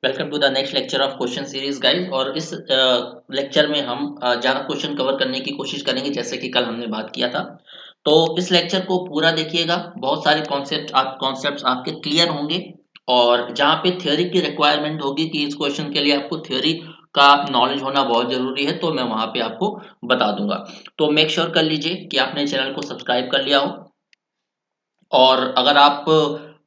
Welcome to the next lecture of question series guys. और इस lecture में हम ज़्यादा क्वेश्चन कवर करने की कोशिश करेंगे जैसे कि कल हमने बात किया था। तो इस लेक्चर को पूरा देखिएगा, बहुत सारे कॉन्सेप्ट्स आपके क्लियर होंगे। और जहाँ पे थ्योरी की रिक्वायरमेंट होगी कि इस क्वेश्चन के लिए आपको थ्योरी का नॉलेज होना बहुत ज़रूरी है, तो मैं वहाँ पे आपको बता दूंगा। तो मेक श्योर कर लीजिए कि आपने चैनल को सब्सक्राइब कर लिया हो। और अगर आप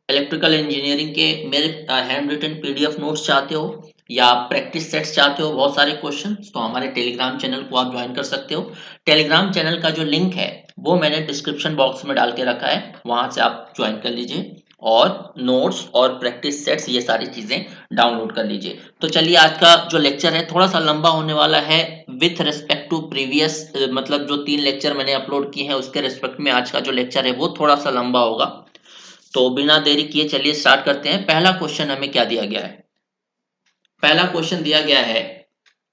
इलेक्ट्रिकल इंजीनियरिंग के मेरे हैंड रिटन पीडीएफ नोट्स चाहते हो या प्रैक्टिस सेट्स चाहते हो बहुत सारे क्वेश्चन, तो हमारे टेलीग्राम चैनल को आप ज्वाइन कर सकते हो। टेलीग्राम चैनल का जो लिंक है वो मैंने डिस्क्रिप्शन बॉक्स में डाल के रखा है, वहां से आप ज्वाइन कर लीजिए और नोट्स और प्रैक्टिस सेट्स ये सारी चीजें डाउनलोड कर लीजिए। तो चलिए, आज का जो लेक्चर है थोड़ा सा लंबा होने वाला है विथ रिस्पेक्ट टू प्रीवियस, मतलब जो 3 लेक्चर मैंने अपलोड किए हैं उसके रिस्पेक्ट में आज का जो लेक्चर है वो थोड़ा सा लंबा होगा। तो बिना देरी किए चलिए स्टार्ट करते हैं। पहला क्वेश्चन हमें क्या दिया गया है? पहला क्वेश्चन दिया गया है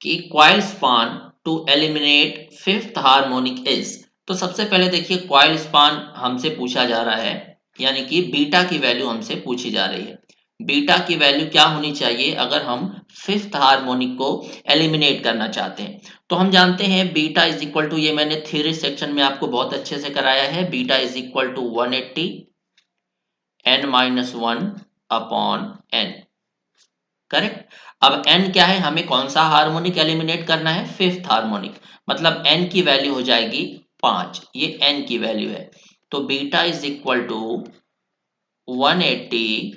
कि coil span to eliminate fifth harmonic is. तो सबसे पहले देखिए, कॉइल स्पान हमसे पूछा जा रहा है, यानी कि बीटा की वैल्यू हमसे पूछी जा रही है। बीटा की वैल्यू क्या होनी चाहिए अगर हम फिफ्थ हार्मोनिक को एलिमिनेट करना चाहते हैं? तो हम जानते हैं बीटा इज इक्वल टू, ये मैंने थ्योरी सेक्शन में आपको बहुत अच्छे से कराया है, beta is equal to 180 n minus one upon n. Correct. अब n क्या है, हमें कौन सा हार्मोनिक एलिमिनेट करना है? Fifth harmonic. मतलब n की वैल्यू हो जाएगी 5, ये n की वैल्यू है। तो beta is equal to 180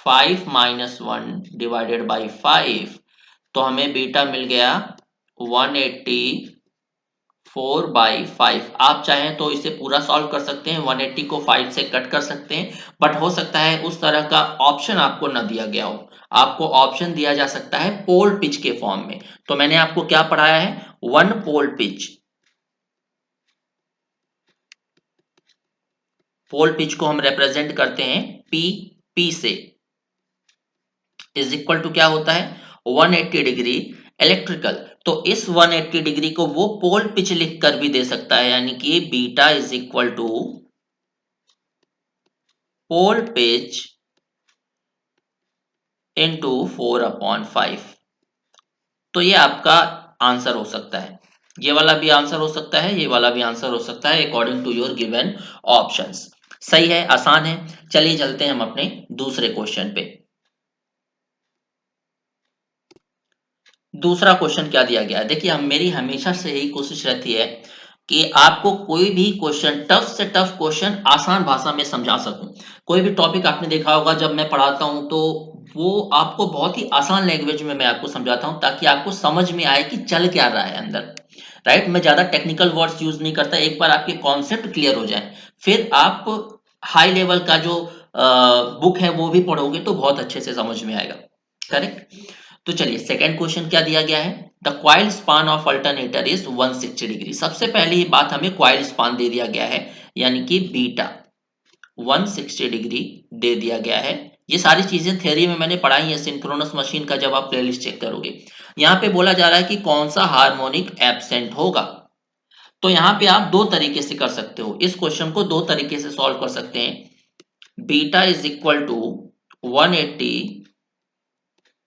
5 minus one divided by 5। तो हमें बीटा मिल गया 180 4/5। आप चाहें तो इसे पूरा सॉल्व कर सकते हैं, 180 को 5 से कट कर सकते हैं, बट हो सकता है उस तरह का ऑप्शन आपको न दिया गया हो। आपको ऑप्शन दिया जा सकता है पोल पिच के फॉर्म में। तो मैंने आपको क्या पढ़ाया है? One pole pitch. Pole pitch को हम रिप्रेजेंट करते हैं पी से। इज इक्वल टू क्या होता है? 180 डिग्री इलेक्ट्रिकल। तो इस 180 डिग्री को वो पोल पिच लिख कर भी दे सकता है, यानी कि beta is equal to pole pitch into 4/5। तो ये आपका आंसर हो सकता है, ये वाला भी आंसर हो सकता है, ये वाला भी आंसर हो सकता है according to your given options. सही है, आसान है। चलिए चलते हैं हम अपने दूसरे क्वेश्चन पे। दूसरा क्वेश्चन क्या दिया गया है? देखिए, हम मेरी हमेशा से यही कोशिश रहती है कि आपको कोई भी क्वेश्चन, टफ से टफ क्वेश्चन आसान भाषा में समझा सकूं। कोई भी टॉपिक आपने देखा होगा जब मैं पढ़ाता हूं तो वो आपको बहुत ही आसान लैंग्वेज में मैं आपको समझाता हूं ताकि आपको समझ में आए कि चल क्या रहा है अंदर। राइट, मैं ज्यादा टेक्निकल वर्ड्स यूज नहीं करता। एक बार आपके कॉन्सेप्ट क्लियर हो जाए, फिर आप हाई लेवल का जो बुक है वो भी पढ़ोगे तो बहुत अच्छे से समझ में आएगा। करेक्ट। तो चलिए, सेकंड क्वेश्चन क्या दिया गया है? The coil span of alternator is 160 degree. सबसे पहले ये बात हमें क्वाइल स्पान दे दिया गया है, यानी कि बीटा 160 डिग्री दे दिया गया है। ये सारी चीजें थ्योरी में मैंने पढ़ाई है सिंक्रोनस मशीन का, जब आप प्लेलिस्ट चेक करोगे। यहाँ पे बोला जा रहा है कि कौन सा हार्मोनिक एब्सेंट होगा। तो यहाँ पे आप दो तरीके से कर सकते हो, इस क्वेश्चन को दो तरीके से सॉल्व कर सकते हैं। Beta is equal to 180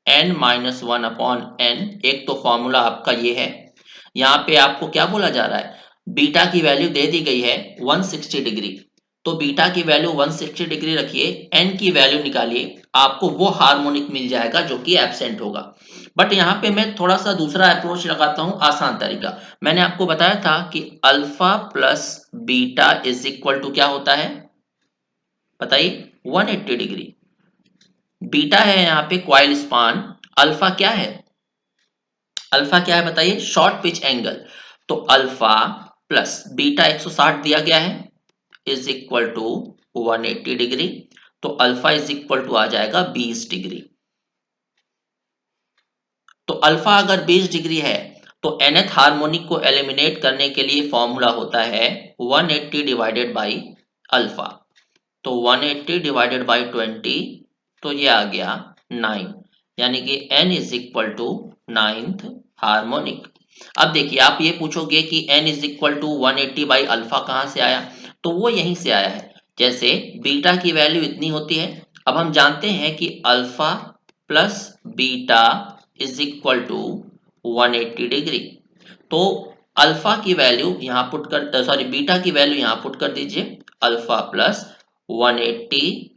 n minus one upon n. एक तो फॉर्मूला आपका ये है। यहाँ पे आपको क्या बोला जा रहा है? बीटा की वैल्यू दे दी गई है 160 डिग्री। तो बीटा की वैल्यू 160 डिग्री रखिए, एन की वैल्यू निकालिए, आपको वो हार्मोनिक मिल जाएगा जो कि एब्सेंट होगा। बट यहाँ पे मैं थोड़ा सा दूसरा अप्रोच लगाता हूँ, आसान तरीका। मैंने आपको बताया था कि alpha plus beta is equal to क्या होता है? बताइए। 180 डिग्री। बीटा है यहाँ पे क्वाइल स्पान, अल्फा क्या है? अल्फा क्या है बताइए? Short pitch angle. तो अल्फा प्लस बीटा 160 दिया गया है इज इक्वल टू 180 डिग्री। तो अल्फा इज इक्वल टू आ जाएगा 20 डिग्री। तो अल्फा अगर 20 डिग्री है तो nth हार्मोनिक को एलिमिनेट करने के लिए फॉर्मूला होता है 180 डिवाइडेड बाई अल्फा। तो 180 डिवाइडेड बाई 20, तो ये आ गया 9, यानी कि n is equal to 9th harmonic. अब देखिए, आप ये पूछोगे कि n is equal to 180 by alpha कहाँ से आया? तो वो यहीं से आया है। जैसे बीटा की वैल्यू इतनी होती है, अब हम जानते हैं कि alpha plus beta is equal to 180 degree. तो अल्फा की वैल्यू यहाँ पुट कर, सॉरी बीटा की वैल्यू यहाँ पुट कर दीजिए, alpha plus 180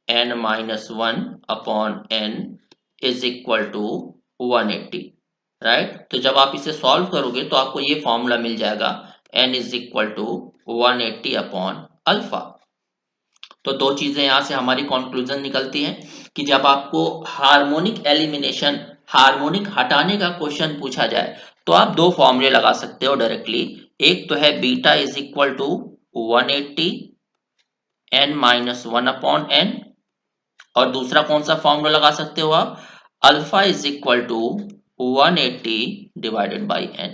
n minus 1 upon n is equal to 180, right. तो जब आप इसे सॉल्व करोगे तो आपको ये फॉर्मूला मिल जाएगा, n is equal to 180 upon alpha. तो दो चीजें यहां से हमारी कंक्लूजन निकलती है कि जब आपको हार्मोनिक एलिमिनेशन, हार्मोनिक हटाने का क्वेश्चन पूछा जाए तो आप दो फॉर्मूले लगा सकते हो डायरेक्टली। एक तो है beta is equal to 180 n minus 1 upon n, और दूसरा कौन सा फॉर्मूला लगा सकते हो आप, alpha is equal to 180 divided by n।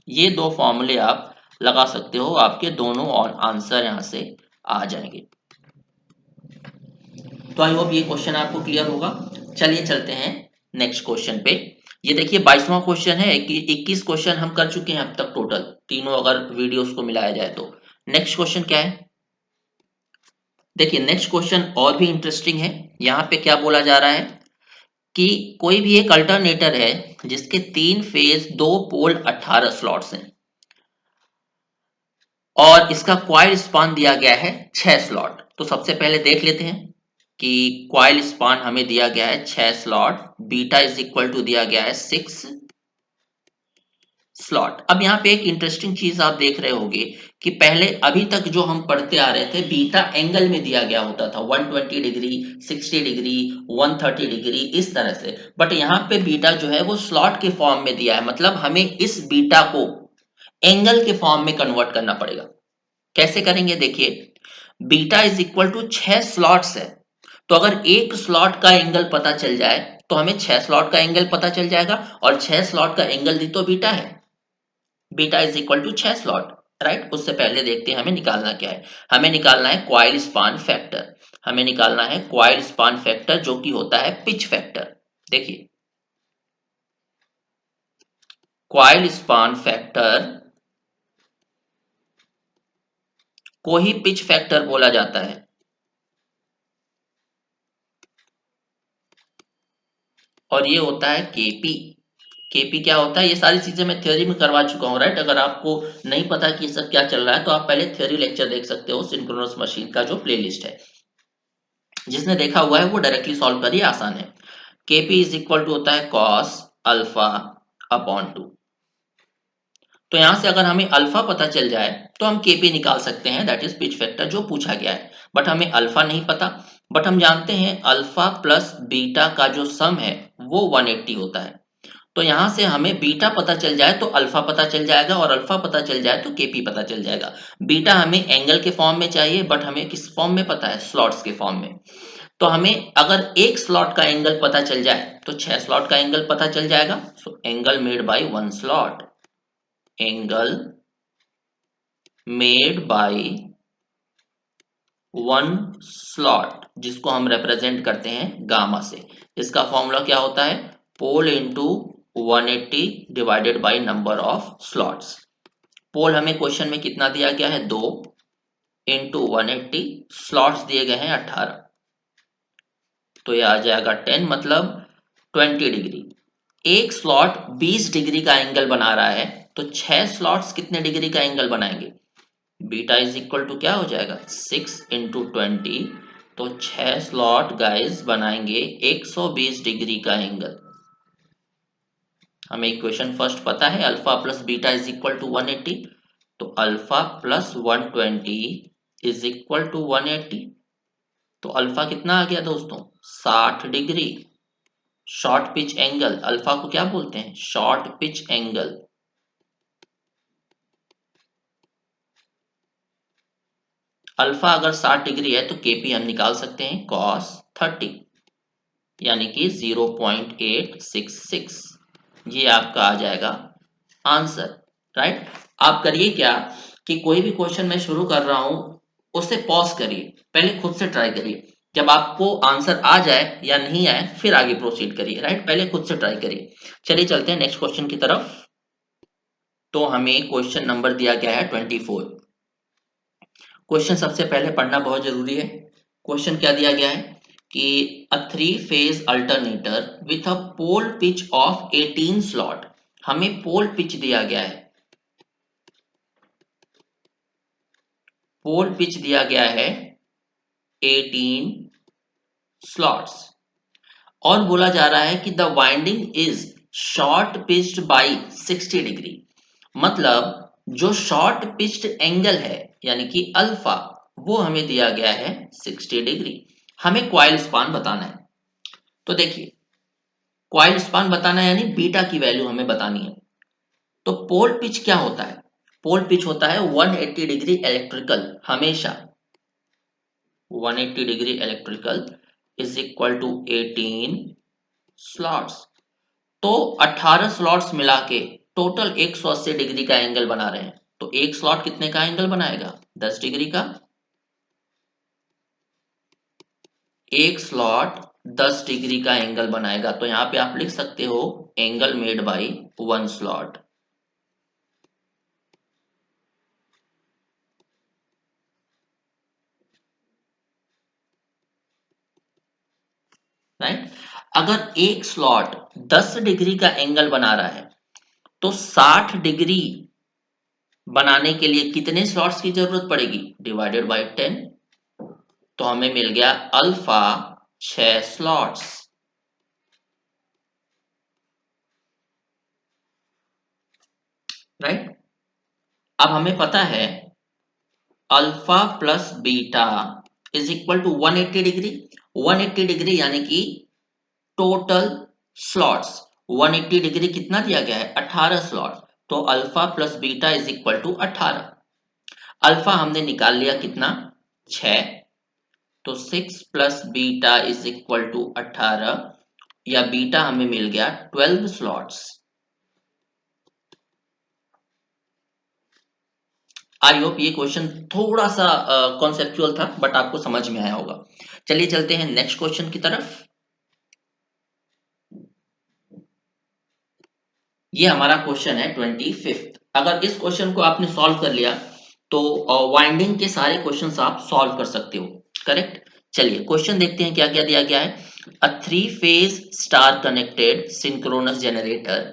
ये दो फॉर्मूले आप लगा सकते हो, आपके दोनों आंसर यहां से आ जाएंगे। तो आई होप ये क्वेश्चन आपको क्लियर होगा। चलिए चलते हैं नेक्स्ट क्वेश्चन पे। ये देखिए 22वां क्वेश्चन है कि 21 क्वेश्चन हम कर चुके हैं अब तक टोटल, तीनों अगर वीडियोस को मिलाया जाए तो। नेक्स्ट क्वेश्चन क्या है, देखिए नेक्स्ट क्वेश्चन और भी इंटरेस्टिंग है। यहाँ पे क्या बोला जा रहा है कि कोई भी एक अल्टरनेटर है जिसके 3 फेज 2 पोल 18 स्लॉट्स हैं और इसका क्वाइल स्पान दिया गया है 6 स्लॉट। तो सबसे पहले देख लेते हैं कि क्वाइल स्पान हमें दिया गया है 6 slot, beta is equal to दिया गया है 6 स्लॉट। अब यहाँ पे एक इंटरेस्टिंग चीज आप देख रहे होंगे कि पहले अभी तक जो हम पढ़ते आ रहे थे बीटा एंगल में दिया गया होता था, 120 डिग्री, 60 डिग्री, 130 डिग्री, इस तरह से। बट यहाँ पे बीटा जो है वो स्लॉट के फॉर्म में दिया है, मतलब हमें इस बीटा को एंगल के फॉर्म में कन्वर्ट करना पड़ेगा। कैसे करेंगे, देखिए beta is equal to 6 slots है, तो अगर एक स्लॉट का एंगल पता चल जाए तो हमें 6 स्लॉट का एंगल पता चल जाएगा, और 6 स्लॉट का एंगल भी तो बीटा है, beta is equal to 6 slot, right. उससे पहले देखते हैं हमें निकालना क्या है। हमें निकालना है क्वाइल स्पान फैक्टर, हमें निकालना है क्वाइल स्पान फैक्टर जो कि होता है पिच फैक्टर। देखिए क्वाइल स्पान फैक्टर को ही पिच फैक्टर बोला जाता है, और ये होता है केपी। केपी क्या होता है, ये सारी चीजें मैं थ्योरी में करवा चुका हूँ, राइट। अगर आपको नहीं पता कि ये सब क्या चल रहा है तो आप पहले थ्योरी लेक्चर देख सकते हो, सिंक्रोनस मशीन का जो प्लेलिस्ट है। जिसने देखा हुआ है वो डायरेक्टली सॉल्व करिए, आसान है। केपी इज इक्वल टू होता है कॉस अल्फा अपॉन 2। तो यहां से अगर हमें अल्फा पता चल जाए तो हम केपी निकाल सकते हैं, दैट इज पिच फैक्टर जो पूछा गया है। बट हमें अल्फा नहीं पता, बट हम जानते हैं अल्फा प्लस बीटा का जो सम है वो 180 होता है। तो यहां से हमें बीटा पता चल जाए तो अल्फा पता चल जाएगा, और अल्फा पता चल जाए तो केपी पता चल जाएगा। बीटा हमें एंगल के फॉर्म में चाहिए, बट हमें किस फॉर्म में पता है, स्लॉट्स के फॉर्म में। तो हमें अगर एक स्लॉट का एंगल पता चल जाए तो 6 स्लॉट का एंगल पता चल जाएगा। So angle made by 1 slot, angle made by 1 slot, जिसको हम रिप्रेजेंट करते हैं गामा से। इसका फॉर्मूला क्या होता है, pole into 180 divided by number of slots. Pole हमें क्वेश्चन में कितना दिया गया है, 2 इंटू 180, स्लॉट्स दिए गए हैं 18, तो ये आ जाएगा 10, मतलब 20 डिग्री। एक स्लॉट 20 डिग्री का एंगल बना रहा है, तो 6 स्लॉट्स कितने डिग्री का एंगल बनाएंगे, बीटा इज इक्वल टू क्या हो जाएगा, 6 इंटू 20, तो 6 स्लॉट गाइस बनाएंगे 120 डिग्री का एंगल। हमें इक्वेशन फर्स्ट पता है, alpha plus beta is equal to 180, तो alpha plus 120 is equal to 180। तो अल्फा कितना आ गया दोस्तों, 60 degree. Short pitch angle, alpha को क्या बोलते हैं, शॉर्ट पिच एंगल। अल्फा अगर 60 डिग्री है तो केपी हम निकाल सकते हैं cos 30, यानी कि 0.866। ये आपका आ जाएगा आंसर, राइट। आप करिए क्या कि कोई भी क्वेश्चन मैं शुरू कर रहा हूं उसे पॉज करिए, पहले खुद से ट्राई करिए, जब आपको आंसर आ जाए या नहीं आए फिर आगे प्रोसीड करिए, राइट। पहले खुद से ट्राई करिए। चलिए चलते हैं नेक्स्ट क्वेश्चन की तरफ। तो हमें क्वेश्चन नंबर दिया गया है 24। क्वेश्चन सबसे पहले पढ़ना बहुत जरूरी है। क्वेश्चन क्या दिया गया है कि a 3-phase alternator with a pole pitch of 18 slot, हमें पोल पिच दिया गया है, पोल पिच दिया गया है 18 स्लॉट्स, और बोला जा रहा है कि the winding is short pitched by 60 degree, मतलब जो शॉर्ट पिच्ड एंगल है यानी कि अल्फा, वो हमें दिया गया है 60 डिग्री। हमें क्वाइल स्पान बताना है। तो देखिए, क्वाइल स्पान बताना है यानी बीटा की वैल्यू हमें बतानी है। तो पोल पिच क्या होता है? पोल पिच होता है 180 डिग्री इलेक्ट्रिकल, हमेशा 180 degree electrical is equal to 18 slots. तो 18 स्लॉट्स मिला के टोटल 180 डिग्री का एंगल बना रहे हैं। तो एक स्लॉट कितने का एंगल बनाएगा? 10 डिग्री का। एक स्लॉट 10 डिग्री का एंगल बनाएगा, तो यहाँ पे आप लिख सकते हो angle made by one slot. Right. अगर एक स्लॉट 10 डिग्री का एंगल बना रहा है तो 60 डिग्री बनाने के लिए कितने स्लॉट्स की जरूरत पड़ेगी? Divided by 10। तो हमें मिल गया अल्फा 6 स्लॉट्स। राइट। अब हमें पता है alpha plus beta is equal to 180 degree. 180 degree यानी कि टोटल स्लॉट्स, 180 डिग्री कितना दिया गया है? 18 स्लॉट। तो alpha plus beta is equal to 18। Alpha हमने निकाल लिया कितना? 6। तो 6 plus beta is equal to 18, या बीटा हमें मिल गया 12 स्लॉट्स। आई होप ये क्वेश्चन थोड़ा सा कॉन्सेप्चुअल था, बट आपको समझ में आया होगा। चलिए चलते हैं नेक्स्ट क्वेश्चन की तरफ। ये हमारा क्वेश्चन है 25th। अगर इस क्वेश्चन को आपने सॉल्व कर लिया तो वाइंडिंग के सारे क्वेश्चंस आप सॉल्व कर सकते हो। करेक्ट। चलिए क्वेश्चन देखते हैं क्या क्या दिया गया है। अ 3-phase star connected synchronous generator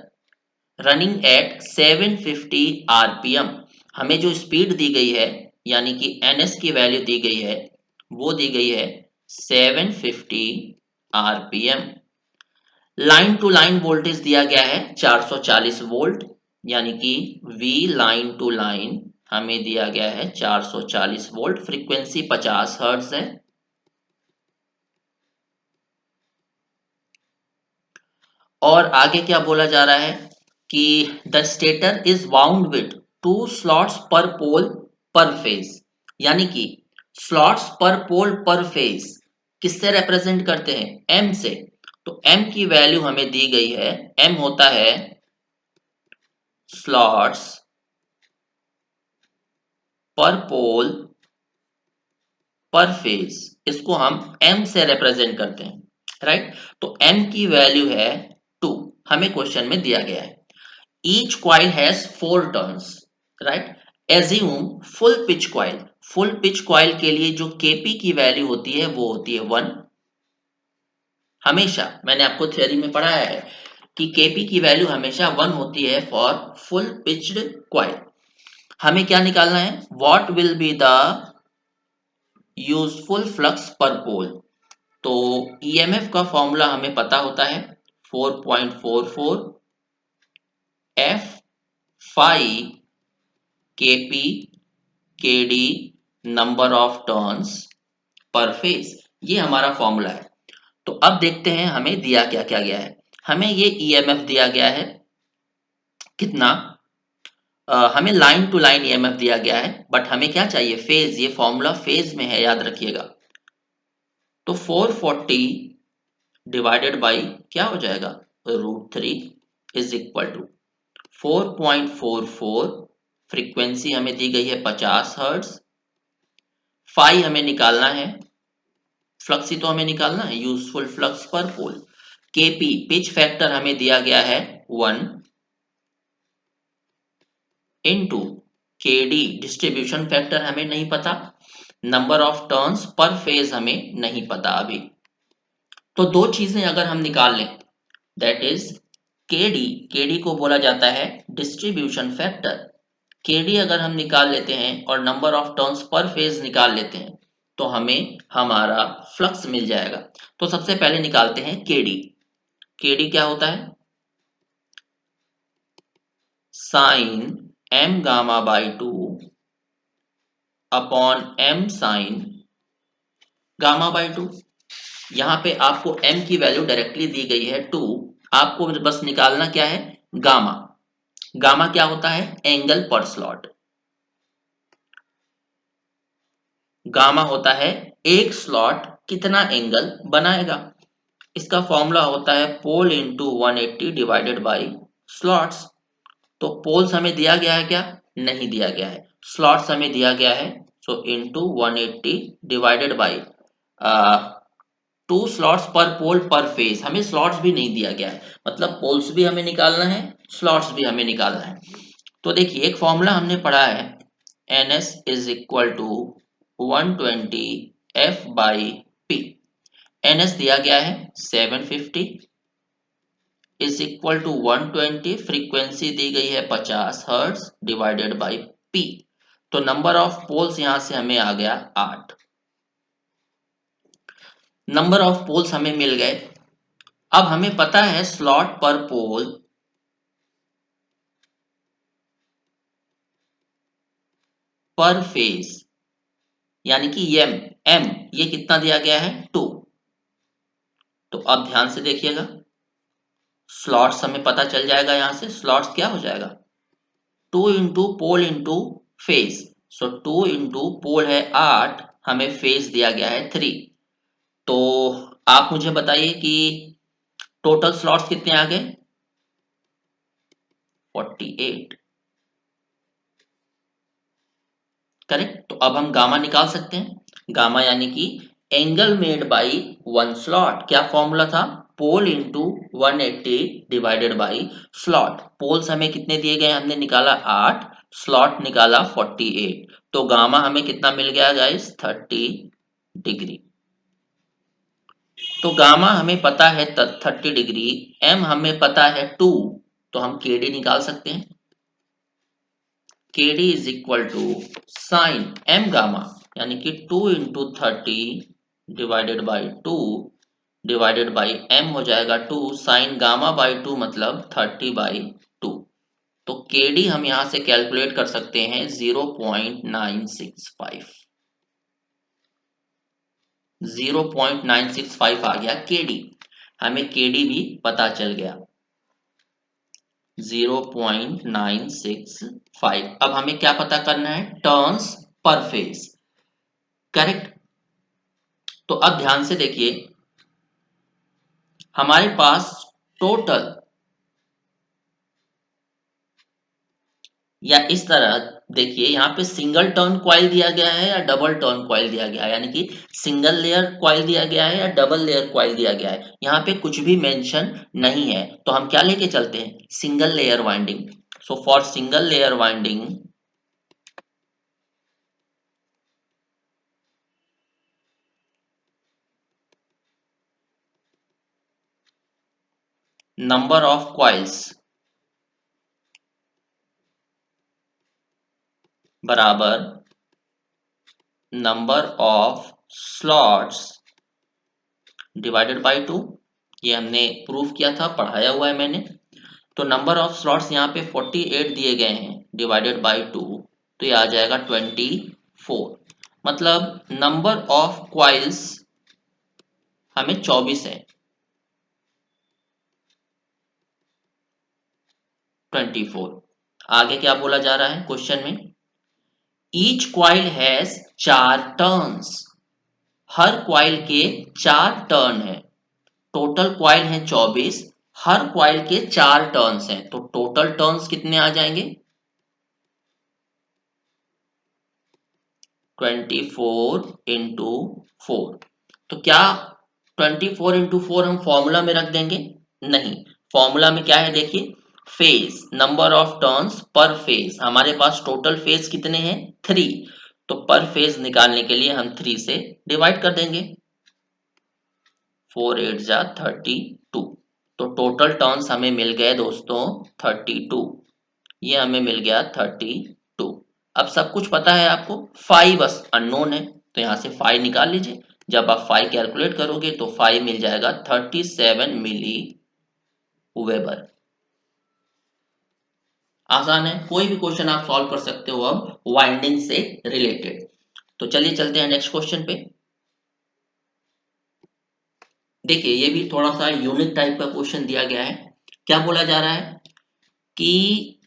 running at 750 RPM, हमें जो स्पीड दी गई है यानी कि ns की वैल्यू दी गई है, वो दी गई है 750 RPM. Line to line voltage दिया गया है 440 वोल्ट, यानी कि V लाइन टू लाइन हमें दिया गया है 440 वोल्ट। फ्रीक्वेंसी 50 हर्ट्ज है। और आगे क्या बोला जा रहा है कि the stator is bound with 2 slots per pole पर फेज, यानी कि स्लॉट्स पर पोल पर फेज किससे रिप्रेजेंट करते हैं? m से। तो m की वैल्यू हमें दी गई है, m होता है स्लॉट्स पर पोल पर फेज, इसको हम m से रिप्रेजेंट करते हैं। राइट। तो m की वैल्यू है 2, हमें क्वेश्चन में दिया गया है। Each coil has 4 turns. Right. Assume full pitch coil. Full pitch coil के लिए जो kp की वैल्यू होती है वो होती है 1। हमेशा मैंने आपको थ्योरी में पढ़ाया है कि kp की वैल्यू हमेशा 1 होती है फॉर फुल पिच्ड क्वाइल। हमें क्या निकालना है? What will be the useful flux per पोल। तो ईएमएफ का फॉर्मूला हमें पता होता है 4.44 F phi KP KD number of turns per phase, ये हमारा फॉर्मूला है। तो अब देखते हैं हमें दिया क्या क्या गया है। हमें ये ईएमएफ दिया गया है कितना? हमें लाइन टू लाइन ईएमएफ दिया गया है, बट हमें क्या चाहिए? फेज। ये फॉर्मूला फेज में है, याद रखिएगा। तो 440 डिवाइडेड बाई क्या हो जाएगा? √3 इज इक्वल टू 4.44। फ्रीक्वेंसी हमें दी गई है 50 हर्ट्ज। फाई हमें निकालना है, फ्लक्स ही तो हमें निकालना है, यूजफुल फ्लक्स पर पोल। केपी पिच फैक्टर हमें दिया गया है 1 इनटू केडी डिस्ट्रीब्यूशन फैक्टर हमें नहीं पता। Number of turns per phase हमें नहीं पता अभी। तो दो चीजें अगर हम निकाल लें, दैट इज केडी को बोला जाता है डिस्ट्रीब्यूशन फैक्टर। केडी अगर हम निकाल लेते हैं और number of turns per phase निकाल लेते हैं तो हमें हमारा फ्लक्स मिल जाएगा। तो सबसे पहले निकालते हैं केडी। केडी क्या होता है? Sine m gamma by 2 upon m sine gamma by 2। यहाँ पे आपको m की वैल्यू डायरेक्टली दी गई है 2। आपको बस निकालना क्या है? गामा। गामा क्या होता है? एंगल पर स्लॉट। गामा होता है एक स्लॉट कितना एंगल बनाएगा। इसका फॉर्मूला होता है pole into 180 divided by slots. तो पोल्स हमें दिया गया है क्या? नहीं दिया गया है। स्लॉट्स हमें दिया गया है, so into 180 divided by 2 slots per pole पर फेज। हमें स्लॉट्स भी नहीं दिया गया है, मतलब पोल्स भी हमें निकालना है, स्लॉट्स भी हमें निकालना है। तो देखिए एक फॉर्मूला हमने पढ़ा है, NS is equal to 120 F by P। NS दिया गया है 750 इज इक्वल टू 120, फ्रीक्वेंसी दी गई है 50 हर्ट्ज डिवाइडेड बाई P। तो नंबर ऑफ पोल्स यहां से हमें आ गया 8। नंबर ऑफ पोल्स हमें मिल गए। अब हमें पता है स्लॉट पर पोल पर फेज, यानी कि m ये कितना दिया गया है? 2। तो अब ध्यान से देखिएगा, स्लॉट्स हमें पता चल जाएगा। यहां से स्लॉट्स क्या हो जाएगा? 2 इंटू पोल इंटू फेज। सो 2 इंटू पोल है 8, हमें फेज दिया गया है 3। तो आप मुझे बताइए कि टोटल स्लॉट्स कितने आ गए? 48। करेक्ट। तो अब हम गामा निकाल सकते हैं। गामा यानी कि angle made by one slot. क्या फॉर्मूला था? Pole into 180 divided by slot. Poles हमें कितने दिए गए? हमने निकाला 8, स्लॉट निकाला 48। तो गामा हमें कितना मिल गया गाइस? 30 डिग्री। तो गामा हमें पता है 30 डिग्री, एम हमें पता है 2, तो हम केडी निकाल सकते हैं। KD is equal to sine m gamma, यानी कि 2 into 30 divided by 2 divided by m हो जाएगा 2, साइन गामा बाई 2 मतलब 30 बाई 2। तो KD हम यहां से कैलकुलेट कर सकते हैं 0.965। 0.965 आ गया KD। हमें KD भी पता चल गया 0.965। अब हमें क्या पता करना है? Turns per phase. करेक्ट। तो अब ध्यान से देखिए, हमारे पास टोटल, या इस तरह देखिए, यहाँ पे सिंगल टर्न कॉइल दिया गया है या डबल टर्न कॉइल दिया गया है, यानी कि सिंगल लेयर कॉइल दिया गया है या डबल लेयर कॉइल दिया गया है। यहाँ पे कुछ भी मेंशन नहीं है, तो हम क्या लेके चलते हैं? Single layer winding. So for single layer winding, number of coils बराबर number of slots divided by 2। ये हमने प्रूफ किया था, पढ़ाया हुआ है मैंने। तो नंबर ऑफ स्लॉट्स यहाँ पे 48 दिए गए हैं डिवाइडेड बाई 2, तो ये आ जाएगा 24। मतलब नंबर ऑफ क्वाइल्स हमें 24 है, 24। आगे क्या बोला जा रहा है क्वेश्चन में? Each coil has 4 turns. Her coil के 4 टर्न है। टोटल क्वाइल है 24, हर क्वाइल के 4 टर्न्स हैं, तो टोटल टर्न्स कितने आ जाएंगे? 24 इंटू 4। तो क्या 24 इंटू 4 हम फॉर्मूला में रख देंगे? नहीं। फॉर्मूला में क्या है देखिए, phase, number of turns per phase. हमारे पास टोटल फेज कितने हैं? 3। तो पर फेज निकालने के लिए हम 3 से डिवाइड कर देंगे। 4 8 जा 32। तो टोटल टर्न्स हमें मिल गए दोस्तों 32। ये हमें मिल गया 32। अब सब कुछ पता है आपको, फाई बस अननोन है, तो यहाँ से फाई निकाल लीजिए। जब आप फाई कैलकुलेट करोगे तो फाई मिल जाएगा 37 मिली वेबर। आसान है, कोई भी क्वेश्चन आप सॉल्व कर सकते हो अब वाइंडिंग से रिलेटेड। तो चलिए चलते हैं नेक्स्ट क्वेश्चन पे। देखिए ये भी थोड़ा सा यूनिक टाइप का क्वेश्चन दिया गया है। क्या बोला जा रहा है कि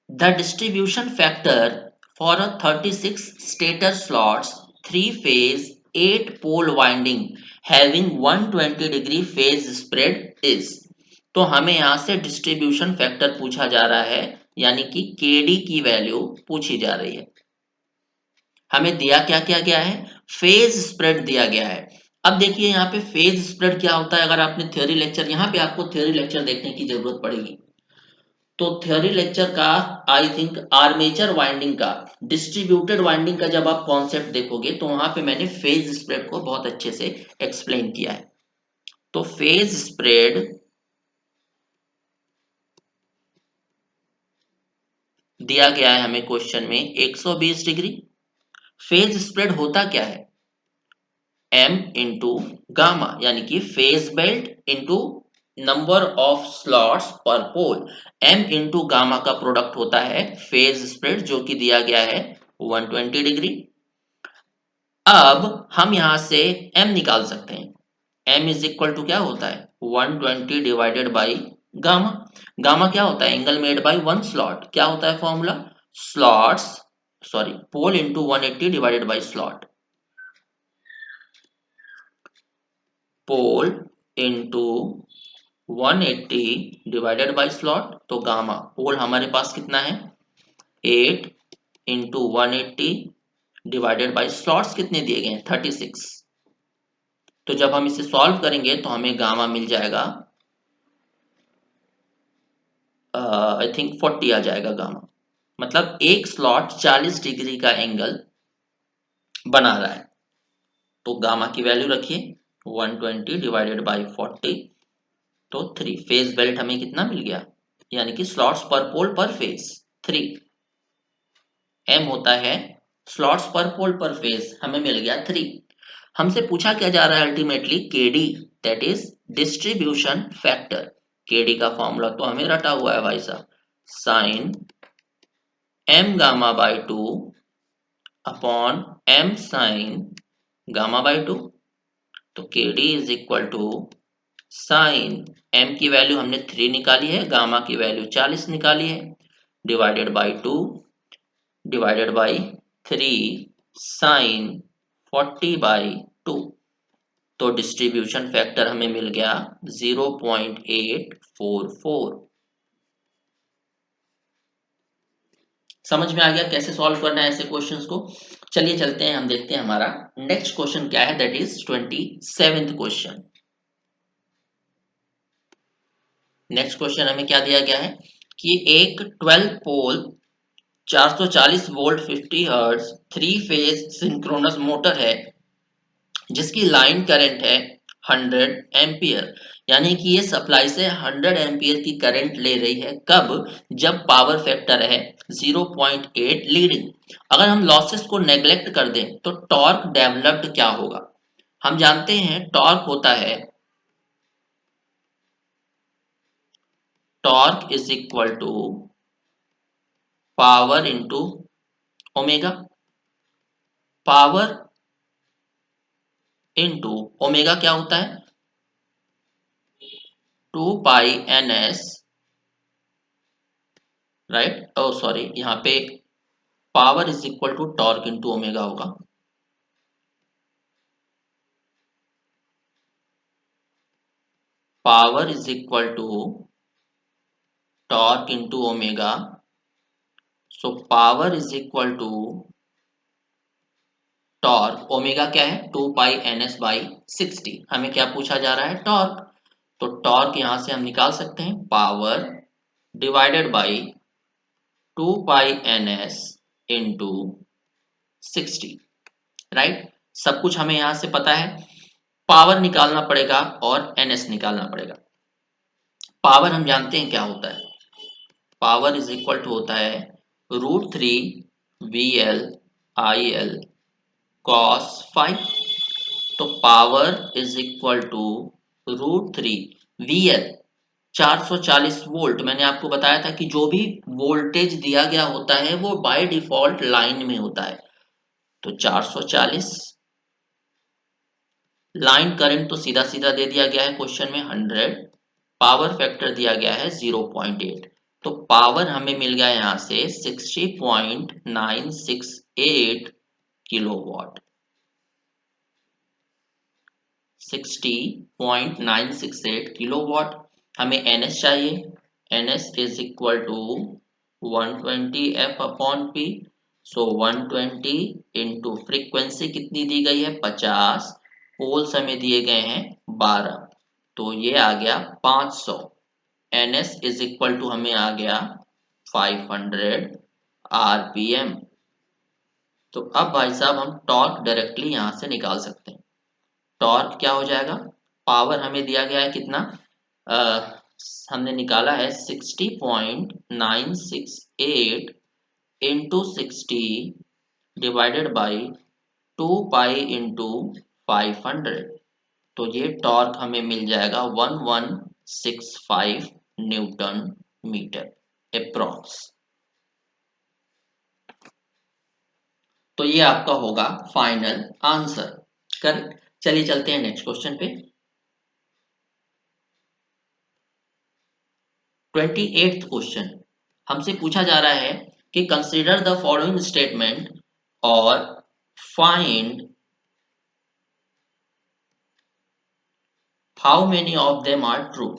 the distribution factor for a 36 stator slots 3 phase 8 pole winding having 120 degree phase spread is. तो हमें यहाँ से डिस्ट्रीब्यूशन फैक्टर पूछा जा रहा है, यानी कि केडी की वैल्यू पूछी जा रही है। हमें दिया क्या क्या गया है, फेज स्प्रेड दिया गया है। अब देखिए यहाँ पे फेज स्प्रेड क्या होता है, अगर आपने थ्योरी लेक्चर, यहाँ पे आपको थ्योरी लेक्चर देखने की जरूरत पड़ेगी। तो थ्योरी लेक्चर का आई थिंक आर्मेचर वाइंडिंग का, डिस्ट्रीब्यूटेड वाइंडिंग का जब आप कॉन्सेप्ट देखोगे तो वहां पे मैंने फेज स्प्रेड को बहुत अच्छे से एक्सप्लेन किया है। तो फेज स्प्रेड दिया गया है हमें क्वेश्चन में 120 डिग्री। फेज स्प्रेड होता क्या है, m इंटू गामा, यानी कि phase belt into number of slots per pole. m into gamma का प्रोडक्ट होता है फेज स्प्रेड, जो कि दिया गया है 120 डिग्री। अब हम यहां से m निकाल सकते हैं। m इज इक्वल टू क्या होता है, 120 डिवाइडेड बाई गामा। गामा क्या होता है, angle made by one slot. क्या होता है formula, slots sorry pole into 180 divided by slot. Pole into 180 divided by slot. तो गामा पोल हमारे पास कितना है 8 इंटू 180 डिवाइडेड बाई स्लॉट्स कितने दिए गए हैं 36। तो जब हम इसे सॉल्व करेंगे तो हमें गामा मिल जाएगा आई थिंक 40 आ जाएगा गामा। मतलब एक स्लॉट 40 डिग्री का एंगल बना रहा है। तो गामा की वैल्यू रखिए 120 डिवाइडेड बाई 40। तो 3 फेज बेल्ट हमें कितना मिल गया, यानी कि स्लॉट्स पर पोल पर फेज 3। एम होता है स्लॉट्स पर पोल पर फेज, हमें मिल गया 3। हमसे पूछा क्या जा रहा है ultimately KD, that is distribution factor. KD का फॉर्मूला तो हमें रटा हुआ है भाई साहब, sine m gamma by 2 upon m sine gamma by 2। तो KD is equal to sine m की वैल्यू हमने 3 निकाली है, गामा की वैल्यू 40 निकाली है, divided by 2 divided by 3 sine 40 by 2। तो डिस्ट्रीब्यूशन फैक्टर हमें मिल गया 0.844। समझ में आ गया कैसे सॉल्व करना है ऐसे क्वेश्चंस को। चलिए चलते हैं, हम देखते हैं हमारा नेक्स्ट क्वेश्चन क्या है, that is 27th question. Next question हमें क्या दिया गया है कि एक 12 पोल 440 volt 50 hertz 3 phase synchronous motor है जिसकी लाइन करंट है 100 एम्पियर। यानी कि ये सप्लाई से 100 एम्पियर की करंट ले रही है, कब, जब पावर फैक्टर है 0.8 लीडिंग। अगर हम लॉसेस को नेग्लेक्ट कर दें तो टॉर्क डेवलप्ड क्या होगा। हम जानते हैं टॉर्क होता है, torque is equal to power into omega. Power into omega क्या होता है 2 pi N S, right. Oh sorry, यहाँ पे power is equal to torque into omega होगा। Power is equal to torque into omega. So power is equal to torque, omega क्या है 2 pi N S by 60। हमें क्या पूछा जा रहा है, टॉर्क। तो टॉर्क यहां से हम निकाल सकते हैं power divided by 2 pi N S into 60, right. सब कुछ हमें यहां से पता है। पावर निकालना पड़ेगा और एनएस निकालना पड़ेगा। पावर हम जानते हैं क्या होता है, पावर इज इक्वल टू होता है √3 VL cos फाइव। तो power is equal to √3 VL 440 volt. मैंने आपको बताया था कि जो भी वोल्टेज दिया गया होता है वो बाय डिफॉल्ट लाइन में होता है। तो 440 लाइन करंट तो सीधा सीधा दे दिया गया है क्वेश्चन में 100, पावर फैक्टर दिया गया है 0.8। तो पावर हमें मिल गया यहाँ से 60.968 किलोवाट। 60.968 किलोवाट। हमें एनएस चाहिए, NS is equal to 120F/P। So 120 into frequency कितनी दी गई है 50, पोल्स हमें दिए गए हैं 12, तो ये आ गया 500। एनएस इज इक्वल टू हमें आ गया 500 आरपीएम। तो अब भाई साहब हम टॉर्क डायरेक्टली यहां से निकाल सकते हैं। टॉर्क क्या हो जाएगा, पावर हमें दिया गया है कितना, अ, हमने निकाला है 60.968 into 60 divided by 2 pi into 500। तो ये टॉर्क हमें मिल जाएगा 1165 न्यूटन मीटर अप्रॉक्स। तो ये आपका होगा फाइनल आंसर, करेक्ट। चलिए चलते हैं नेक्स्ट क्वेश्चन पे। 28th क्वेश्चन हमसे पूछा जा रहा है कि कंसीडर द फॉलोइंग स्टेटमेंट और find how many of them are true.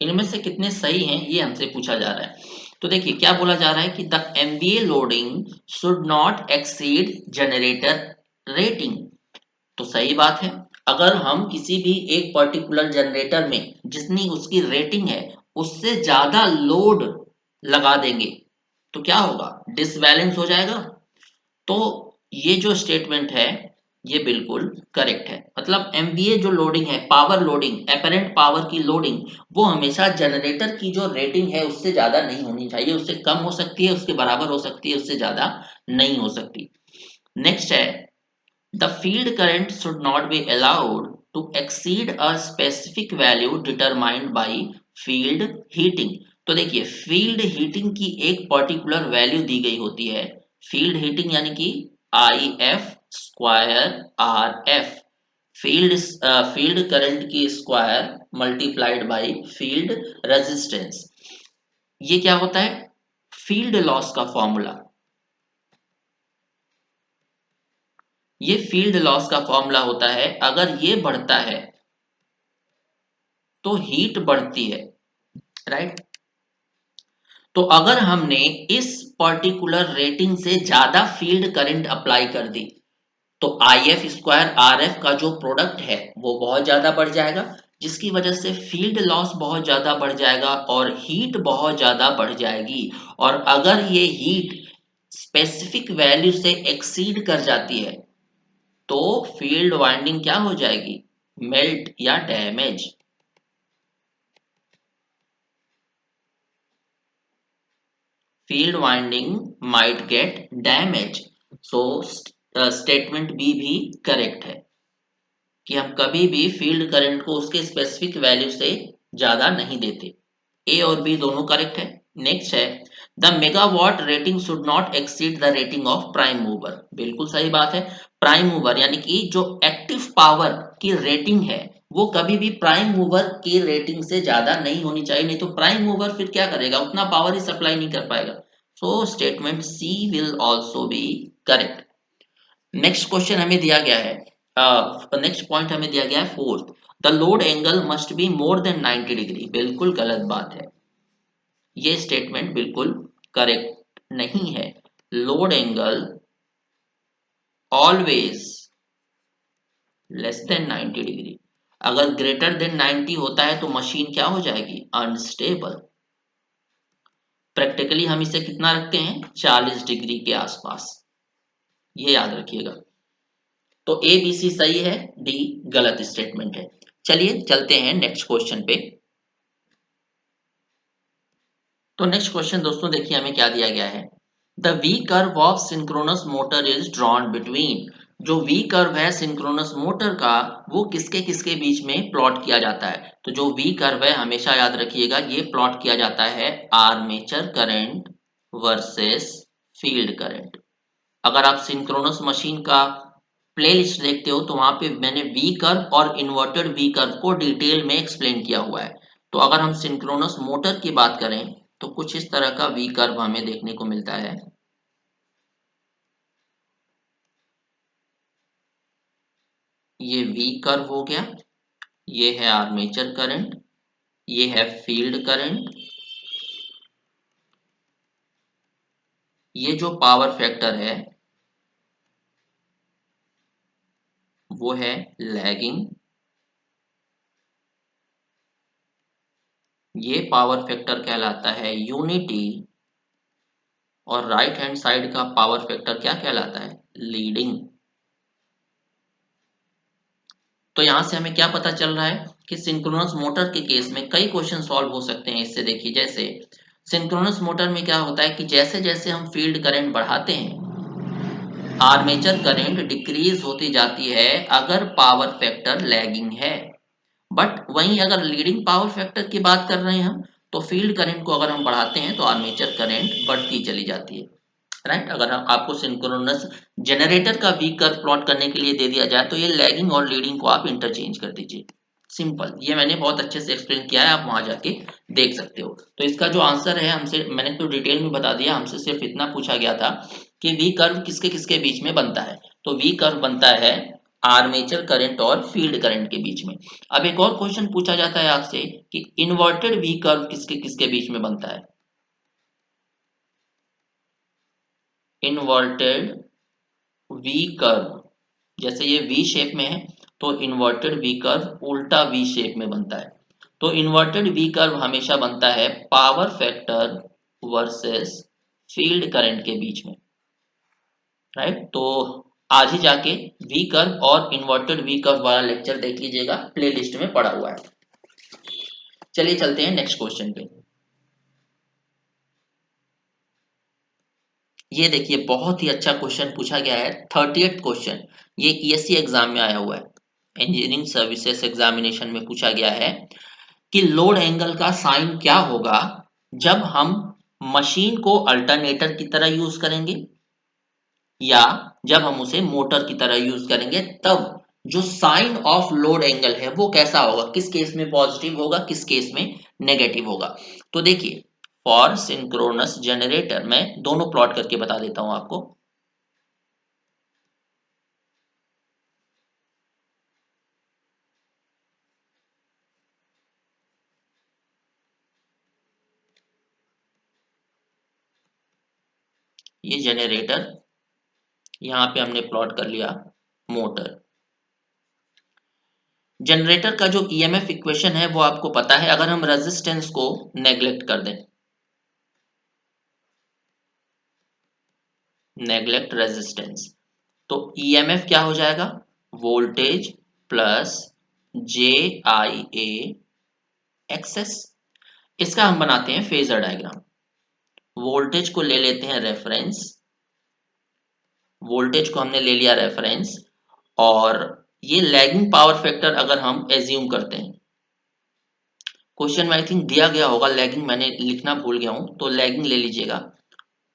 इनमें से कितने सही हैं ये हमसे पूछा जा रहा है। तो देखिए क्या बोला जा रहा है कि the MVA loading should not exceed generator rating. तो सही बात है, अगर हम किसी भी एक पर्टिकुलर जनरेटर में जितनी उसकी रेटिंग है उससे ज्यादा लोड लगा देंगे तो क्या होगा, डिसबैलेंस हो जाएगा। तो ये जो स्टेटमेंट है ये बिल्कुल करेक्ट है। मतलब एमवीए जो लोडिंग है, पावर लोडिंग, एपरेंट पावर की लोडिंग, वो हमेशा जनरेटर की जो रेटिंग है उससे ज्यादा नहीं होनी चाहिए। उससे कम हो सकती है, उसके बराबर हो सकती है, उससे ज्यादा नहीं हो सकती। नेक्स्ट है the field current should not be allowed to exceed a specific value determined by field heating. तो देखिए फील्ड हीटिंग की एक पर्टिकुलर वैल्यू दी गई होती है। फील्ड हीटिंग यानी कि IF² RF, फील्ड करंट की square multiplied by field resistance. ये क्या होता है, फील्ड लॉस का फॉर्मूला। ये फील्ड लॉस का फॉर्मूला होता है, अगर ये बढ़ता है तो हीट बढ़ती है, राइट। तो अगर हमने इस पर्टिकुलर रेटिंग से ज्यादा फील्ड करंट अप्लाई कर दी तो IF² RF का जो प्रोडक्ट है वो बहुत ज्यादा बढ़ जाएगा, जिसकी वजह से फील्ड लॉस बहुत ज्यादा बढ़ जाएगा और हीट बहुत ज्यादा बढ़ जाएगी। और अगर ये हीट स्पेसिफिक वैल्यू से एक्सीड कर जाती है तो फील्ड वाइंडिंग क्या हो जाएगी, मेल्ट या damage. Field winding might get damage. So statement B भी करेक्ट है कि हम कभी भी फील्ड करंट को उसके स्पेसिफिक वैल्यू से ज्यादा नहीं देते। ए और बी दोनों करेक्ट है। नेक्स्ट है the megawatt rating should not exceed the rating of prime mover. बिल्कुल सही बात है। प्राइम मूवर यानी कि जो एक्टिव पावर की रेटिंग है वो कभी भी प्राइम मूवर की रेटिंग से ज्यादा नहीं होनी चाहिए, नहीं तो प्राइम मूवर फिर क्या करेगा, उतना पावर ही सप्लाई नहीं कर पाएगा। So statement C will also be correct. Next question हमें दिया गया है, नेक्स्ट पॉइंट हमें दिया गया है fourth, the load angle must be more than 90 degree. बिल्कुल गलत बात है, ये स्टेटमेंट बिल्कुल करेक्ट नहीं है। Load angle always less than 90 degree. अगर ग्रेटर देन 90 होता है तो मशीन क्या हो जाएगी, अनस्टेबल। प्रैक्टिकली हम इसे कितना रखते हैं, 40 डिग्री के आसपास, ये याद रखिएगा। तो ए बी सी सही है, डी गलत स्टेटमेंट है। चलिए चलते हैं नेक्स्ट क्वेश्चन पे। तो नेक्स्ट क्वेश्चन दोस्तों देखिए हमें क्या दिया गया है। The V curve of synchronous motor is drawn between, जो वी कर्व है सिंक्रोनस मोटर का वो किसके किसके बीच में प्लॉट किया जाता है। तो जो वी कर्व है हमेशा याद रखिएगा ये प्लॉट किया जाता है armature current versus field current. अगर आप सिंक्रोनस मशीन का प्लेलिस्ट देखते हो तो वहां पे मैंने वी कर्व और इन्वर्टेड वी कर्व को डिटेल में एक्सप्लेन किया हुआ है। तो अगर हम सिंक्रोनस मोटर की बात करें तो कुछ इस तरह का वी कर्व हमें देखने को मिलता है। ये वी कर्व हो गया, ये है आर्मेचर करंट, ये है फील्ड करंट, ये जो पावर फैक्टर है वो है लैगिंग, ये पावर फैक्टर कहलाता है यूनिटी, और राइट हैंड साइड का पावर फैक्टर क्या कहलाता है, लीडिंग। तो यहां से हमें क्या पता चल रहा है कि सिंक्रोनस मोटर के केस में कई क्वेश्चन सॉल्व हो सकते हैं इससे। देखिए जैसे सिंक्रोनस मोटर में क्या होता है कि जैसे जैसे हम फील्ड करंट बढ़ाते हैं आर्मेचर करंट डिक्रीज होती जाती है अगर पावर फैक्टर लैगिंग है। बट वहीं अगर लीडिंग पावर फैक्टर की बात कर रहे हैं हम तो फील्ड करंट को अगर हम बढ़ाते हैं तो आर्मेचर करंट बढ़ती चली जाती है। राइट, अगर हम आपको सिंक्रोनस जनरेटर का वी कर्व प्लॉट करने के लिए दे दिया जाए तो ये लैगिंग और लीडिंग को आप इंटरचेंज कर दीजिए। सिंपल, ये मैंने बहुत अच्छे से एक्सप्लेन किया है, आप वहां जाके देख सकते हो। तो इसका जो आंसर है हमसे, मैंने तो डिटेल में बता दिया, हमसे सिर्फ इतना पूछा गया था कि वी कर्व किसके किसके बीच में बनता है। तो वी कर्व बनता है आर्मेचर करंट और फील्ड करंट के बीच में। अब एक और क्वेश्चन पूछा जाता है आपसे कि इन्वर्टेड वी कर्व किसके किसके बीच में बनता है। इन्वर्टेड वी कर्व, जैसे ये वी शेप में है तो इन्वर्टेड वी कर्व उल्टा वी शेप में बनता है। तो इन्वर्टेड वी कर्व हमेशा बनता है power factor versus field current के बीच में। राइट, तो आज ही जाके वी कर्व और इन्वर्टेड वी कर्व वाला लेक्चर देख लीजिएगा, प्लेलिस्ट में पड़ा हुआ है। चलिए चलते हैं नेक्स्ट क्वेश्चन पे। ये देखिए बहुत ही अच्छा क्वेश्चन पूछा गया है, 38 क्वेश्चन। ये ईएससी एग्जाम में आया हुआ है, इंजीनियरिंग सर्विसेज एग्जामिनेशन में पूछा गया है कि लोड एंगल का साइन क्या होगा जब हम मशीन को अल्टरनेटर की तरह यूज करेंगे या जब हम उसे मोटर की तरह यूज करेंगे, तब जो साइन ऑफ लोड एंगल है वो कैसा होगा, किस केस में पॉजिटिव होगा किस केस में नेगेटिव होगा। तो देखिए फॉर सिंक्रोनस जनरेटर मैं दोनों प्लॉट करके बता देता हूं आपको। ये जनरेटर, यहाँ पे हमने प्लॉट कर लिया मोटर। जनरेटर का जो ईएमएफ इक्वेशन है वो आपको पता है, अगर हम रेजिस्टेंस को नेग्लेक्ट कर दें, नेग्लेक्ट रेजिस्टेंस, तो ईएमएफ क्या हो जाएगा, वोल्टेज प्लस जे आई ए एक्सेस। इसका हम बनाते हैं फेजर डायग्राम। वोल्टेज को ले लेते हैं रेफरेंस, वोल्टेज को हमने ले लिया रेफरेंस, और ये लैगिंग पावर फैक्टर अगर हम एज्यूम करते हैं, क्वेश्चन में आई थिंक दिया गया होगा लैगिंग, मैंने लिखना भूल गया हूं, तो लैगिंग ले लीजिएगा।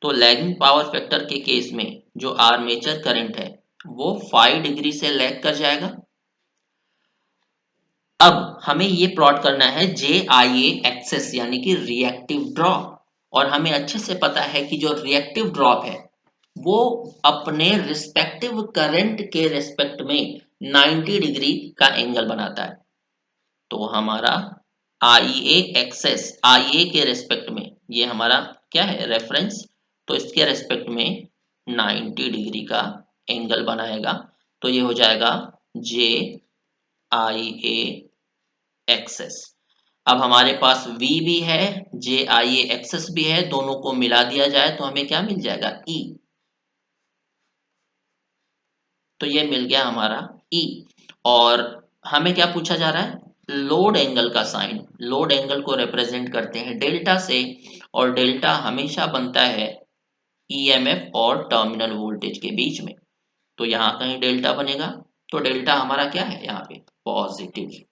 तो लैगिंग पावर फैक्टर के केस में जो आर्मेचर करंट है वो 5 डिग्री से लैग कर जाएगा। अब हमें ये प्लॉट करना है जे आई ए एक्सेस यानी कि रिएक्टिव ड्रॉप, और हमें अच्छे से पता है कि जो रिएक्टिव ड्रॉप है वो अपने रिस्पेक्टिव करंट के रेस्पेक्ट में 90 डिग्री का एंगल बनाता है। तो हमारा आई ए एक्सेस, आई ए के रेस्पेक्ट में, ये हमारा क्या है रेफरेंस, तो इसके रेस्पेक्ट में 90 डिग्री का एंगल बनाएगा। तो ये हो जाएगा जे आई ए एक्सेस। अब हमारे पास V भी है, जे आई ए एक्सेस भी है, दोनों को मिला दिया जाए तो हमें क्या मिल जाएगा? E। तो ये मिल गया हमारा E। और हमें क्या पूछा जा रहा है? लोड एंगल का साइन। लोड एंगल को रिप्रेजेंट करते हैं डेल्टा से, और डेल्टा हमेशा बनता है ईएमएफ और टर्मिनल वोल्टेज के बीच में। तो यहाँ कहीं डेल्टा बनेगा, तो डेल्टा हमारा क्या है यहाँ पे? पॉजिटिव।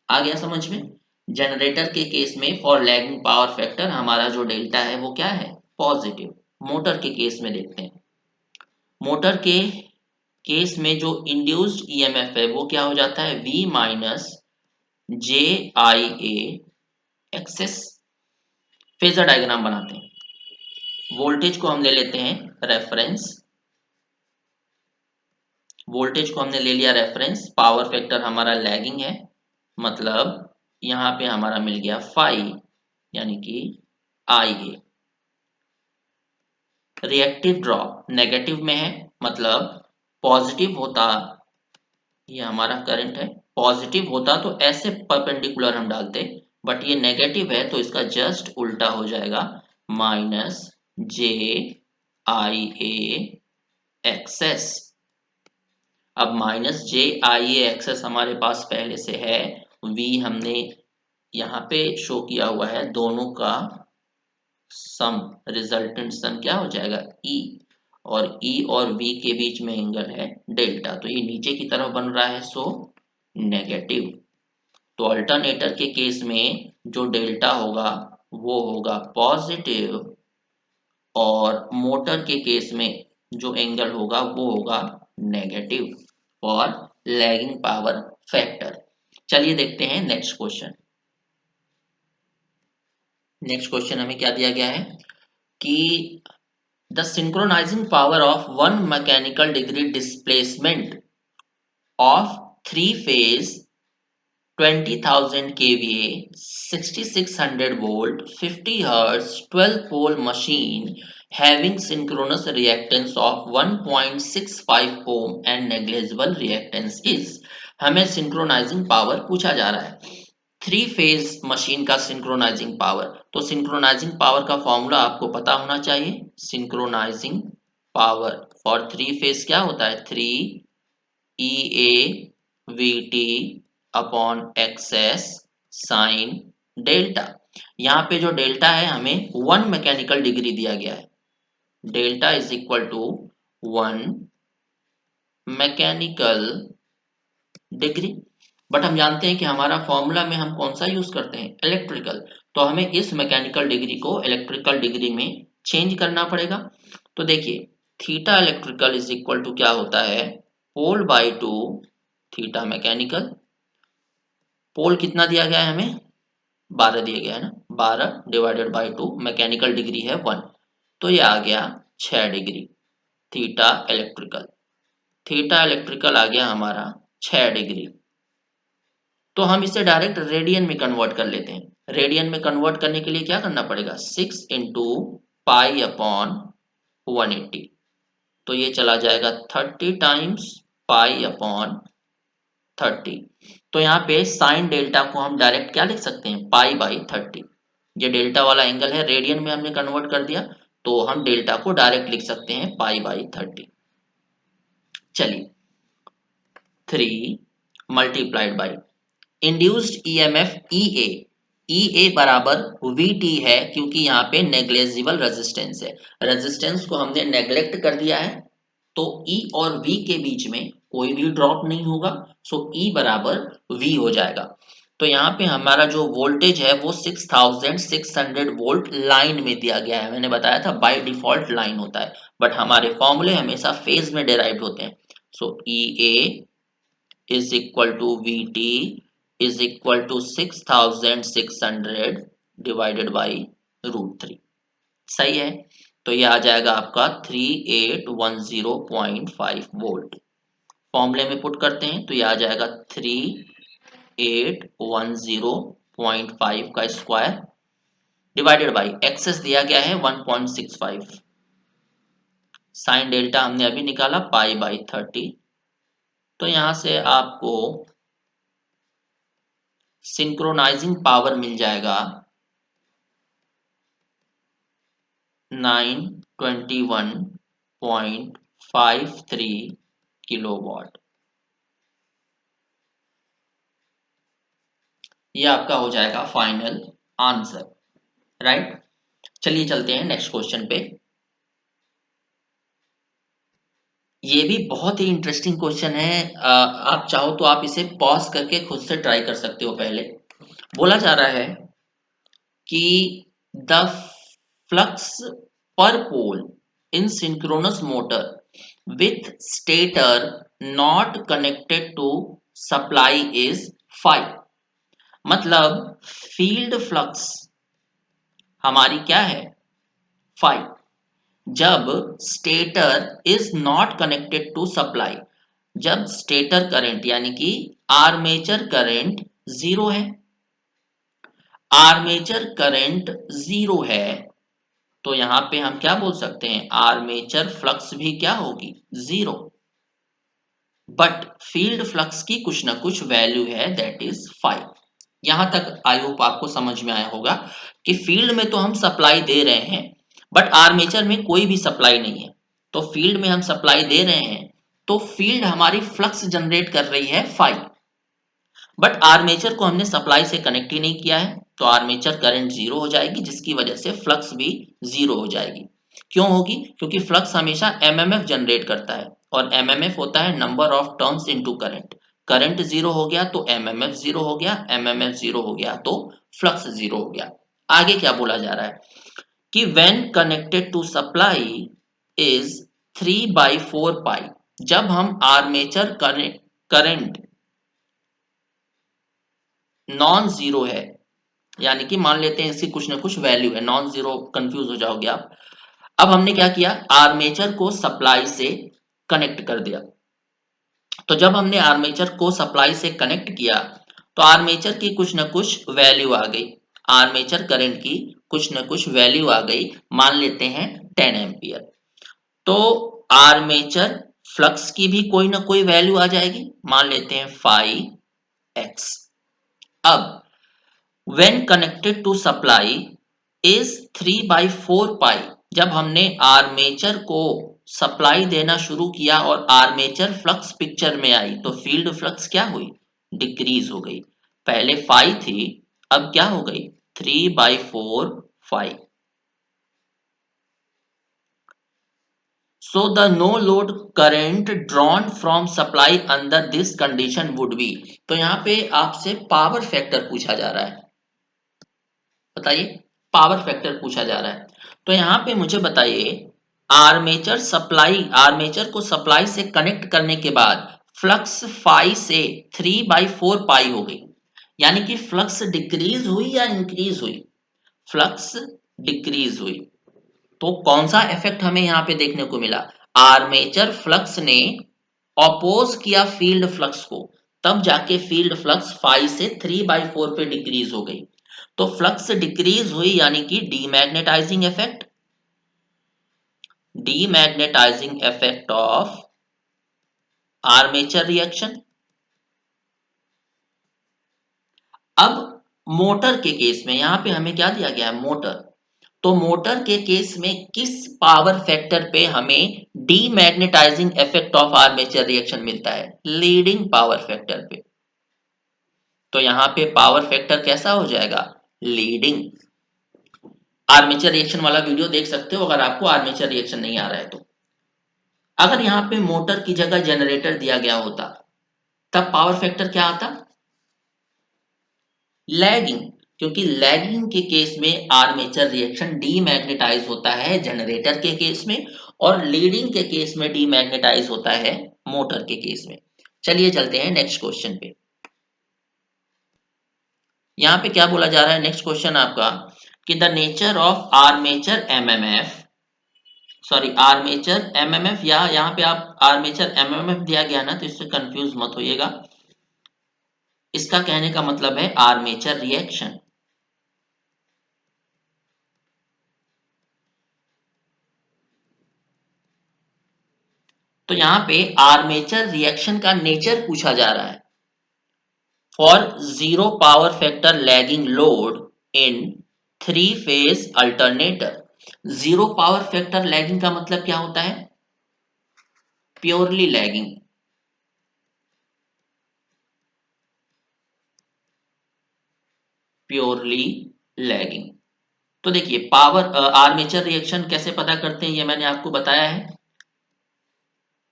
आ गया समझ में? जनरेटर के केस में फॉर लैगिंग पावर फैक्टर हमारा जो डेल्टा है वो क्या है? पॉजिटिव। मोटर के केस में देखते हैं। मोटर के केस में जो इंड्यूस्ड ईएमएफ है वो क्या हो जाता है? V माइनस जे आई ए एक्सेस। फेजर डायग्राम बनाते हैं। वोल्टेज को हम ले लेते हैं रेफरेंस। वोल्टेज को हमने ले लिया रेफरेंस। पावर फैक्टर हमारा लैगिंग है, मतलब यहाँ पे हमारा मिल गया फाई, यानी कि आई ए। रिएक्टिव ड्रॉप नेगेटिव में है, मतलब पॉजिटिव होता, ये हमारा करंट है, पॉजिटिव होता तो ऐसे परपेंडिकुलर हम डालते, बट ये नेगेटिव है तो इसका जस्ट उल्टा हो जाएगा, माइनस जे आई ए एक्सेस। अब माइनस जे आई ए एक्सेस हमारे पास पहले से है, V हमने यहाँ पे शो किया हुआ है, दोनों का सम, रिजल्टेंट सम क्या हो जाएगा? E। और E और V के बीच में एंगल है डेल्टा, तो ये नीचे की तरफ बन रहा है, सो नेगेटिव। तो अल्टरनेटर के केस में जो डेल्टा होगा वो होगा पॉजिटिव, और मोटर के केस में जो एंगल होगा वो होगा negative for lagging power factor. चलिए देखते हैं नेक्स्ट क्वेश्चन। नेक्स्ट क्वेश्चन हमें क्या दिया गया है कि the synchronising power of one mechanical degree displacement of three phase 20,000 kVA 6600 volt 50 hertz 12 pole machine having synchronous reactance of 1.65 ohm and negligible reactance is। हमें सिंक्रोनाइजिंग पावर पूछा जा रहा है, थ्री फेज मशीन का सिंक्रोनाइजिंग पावर। तो synchronising power का formula आपको पता होना चाहिए। Synchronising power for three phase क्या होता है? 3 EA VT upon XS sine delta. यहाँ पे जो डेल्टा है हमें 1 मैकेनिकल डिग्री दिया गया है। Delta is equal to 1 mechanical degree. But हम जानते हैं कि हमारा फॉर्मूला में हम कौन सा यूज करते हैं? इलेक्ट्रिकल। तो हमें इस मैकेनिकल डिग्री को इलेक्ट्रिकल डिग्री में चेंज करना पड़ेगा। तो देखिए, theta electrical is equal to क्या होता है? Pole by two theta mechanical. Pole कितना दिया गया है हमें? 12 दिया गया है ना, 12 डिवाइडेड बाई 2, मैकेनिकल डिग्री है 1, तो ये आ गया 6 degree. Theta electrical, theta electrical आ गया हमारा 6 डिग्री। तो हम इसे डायरेक्ट रेडियन में कन्वर्ट कर लेते हैं। रेडियन में कन्वर्ट करने के लिए क्या करना पड़ेगा? 6 इंटू पाई अपॉन 180, तो ये चला जाएगा 30 टाइम्स पाई अपॉन 30। तो यहाँ पे साइन डेल्टा को हम डायरेक्ट क्या लिख सकते हैं? Pi by 30। ये डेल्टा वाला एंगल है, रेडियन में हमने कन्वर्ट कर दिया, तो हम डेल्टा को डायरेक्ट लिख सकते हैं पाई बाई 30। चलिए, 3 मल्टीप्लाइड बाई इंड्यूस्ड ईएमएफ ईए। ईए बराबर वीटी है, क्योंकि यहाँ पे नेग्लेजिबल रेजिस्टेंस है। रेजिस्टेंस को हमने नेग्लेक्ट कर दिया है, तो ई और वी के बीच में कोई भी ड्रॉप नहीं होगा, सो ई बराबर वी हो जाएगा। तो यहाँ पे हमारा जो वोल्टेज है वो 6600 वोल्ट लाइन में दिया गया है। मैंने बताया था बाय डिफॉल्ट लाइन होता है, बट हमारे फॉर्मूले हमेशा फेज में डेराइव्ड होते हैं। So E A is equal to V T is equal to 6600 divided by √3। सही है, तो ये आ जाएगा आपका 3810.5 वोल्ट। फॉर्मूले में पुट करते हैं तो ये आ जाएगा 3810.5 का स्क्वायर डिवाइडेड बाई एक्सेस दिया गया है 1.65। साइन डेल्टा हमने अभी निकाला पाई बाई 30, तो यहां से आपको सिंक्रोनाइजिंग पावर मिल जाएगा 921.53 किलोवाट। ये आपका हो जाएगा फाइनल आंसर, राइट। चलिए चलते हैं नेक्स्ट क्वेश्चन पे। ये भी बहुत ही इंटरेस्टिंग क्वेश्चन है। आप चाहो तो आप इसे पॉज करके खुद से ट्राई कर सकते हो। पहले बोला जा रहा है कि the flux per pole in synchronous motor with stator not connected to supply is 5। मतलब फील्ड फ्लक्स हमारी क्या है 5, जब stator is not connected to supply, जब स्टेटर करंट यानी कि आर्मेचर करंट जीरो है। आर्मेचर करंट जीरो है तो यहां पे हम क्या बोल सकते हैं, आर्मेचर फ्लक्स भी क्या होगी, जीरो। बट फील्ड फ्लक्स की कुछ ना कुछ वैल्यू है, दैट इज 5। यहां तक आई होप आपको समझ में आया होगा कि फील्ड में तो हम सप्लाई दे रहे हैं बट आर्मेचर में कोई भी सप्लाई नहीं है। तो फील्ड में हम सप्लाई दे रहे हैं तो फील्ड हमारी फ्लक्स जनरेट कर रही है 5, बट आर्मेचर को हमने सप्लाई से कनेक्ट ही नहीं किया है तो आर्मेचर करंट जीरो हो जाएगी, जिसकी वजह से फ्लक्स भी जीरो हो जाएगी। क्यों होगी, क्योंकि फ्लक्स हमेशा एमएमएफ जनरेट करता है और एमएमएफ होता है number of turns into current. Current zero हो गया तो एमएमएफ जीरो हो गया, एमएमएफ जीरो हो गया तो फ्लक्स जीरो हो गया। आगे क्या बोला जा रहा है कि when connected to supply is 3/4 pi, जब हम आर्मेचर करंट नॉन जीरो है, यानी कि मान लेते हैं इसकी कुछ ना कुछ वैल्यू है, नॉन जीरो कंफ्यूज हो जाओगे आप। अब हमने क्या किया, आर्मेचर को सप्लाई से कनेक्ट कर दिया। तो जब हमने आर्मेचर को सप्लाई से कनेक्ट किया तो आर्मेचर की कुछ ना कुछ वैल्यू आ गई, आर्मेचर करंट की कुछ ना कुछ वैल्यू आ गई, मान लेते हैं 10 एम्पियर। तो आर्मेचर फ्लक्स की भी कोई ना कोई वैल्यू आ जाएगी, मान लेते हैं 5x। अब when connected to supply is 3/4 pi, जब हमने आर्मेचर को सप्लाई देना शुरू किया और आर्मेचर फ्लक्स पिक्चर में आई तो फील्ड फ्लक्स क्या हुई, डिक्रीज हो गई। पहले 5 थी, अब क्या हो गई 3/4 So the no load current drawn from supply under this condition would be। तो यहाँ पे आपसे पावर फैक्टर पूछा जा रहा है, बताइए पावर फैक्टर पूछा जा रहा है। तो यहाँ पे मुझे बताइए, आर्मेचर को सप्लाई से कनेक्ट करने के बाद फ्लक्स 5 से 3/4 पाई हो गई, यानी कि फ्लक्स डिक्रीज हुई या इंक्रीज हुई, फ्लक्स डिक्रीज हुई। तो कौन सा इफेक्ट हमें यहाँ पे देखने को मिला, आर्मेचर फ्लक्स ने अपोज किया फील्ड फ्लक्स को, तब जाके फील्ड फ्लक्स 5 से 3/4 पे डिक्रीज हो गई। तो फ्लक्स डिक्रीज हुई यानी कि demagnetising effect, demagnetising effect of armature reaction. अब मोटर के केस में यहां पे हमें क्या दिया गया है, मोटर। तो मोटर के केस में किस पावर फैक्टर पे हमें demagnetising effect of armature reaction मिलता है, लीडिंग पावर फैक्टर पे। तो यहां पे पावर फैक्टर कैसा हो जाएगा, लीडिंग। आर्मेचर रिएक्शन वाला वीडियो देख सकते हो अगर आपको आर्मेचर रिएक्शन नहीं आ रहा है तो। अगर यहाँ पे मोटर की जगह जनरेटर दिया गया होता तब पावर फैक्टर क्या आता, लैगिंग। क्योंकि लैगिंग के केस में आर्मेचर रिएक्शन डीमैग्नेटाइज होता है जनरेटर के केस में, और लीडिंग के केस में डीमैग्नेटाइज होता है मोटर के केस में। चलिए चलते हैं नेक्स्ट क्वेश्चन पे। यहाँ पे क्या बोला जा रहा है, नेक्स्ट क्वेश्चन आपका कि the nature of armature MMF, sorry armature MMF, या यहाँ पे आप आर्मेचर एमएमएफ दिया गया ना तो इससे कंफ्यूज मत होइएगा। इसका कहने का मतलब है आर्मेचर रिएक्शन। तो यहाँ पे आर्मेचर रिएक्शन का नेचर पूछा जा रहा है। For zero power factor lagging load in three phase alternator. Zero power factor lagging का मतलब क्या होता है? Purely lagging. Purely lagging. तो देखिए पावर आर्मेचर रिएक्शन कैसे पता करते हैं ये मैंने आपको बताया है।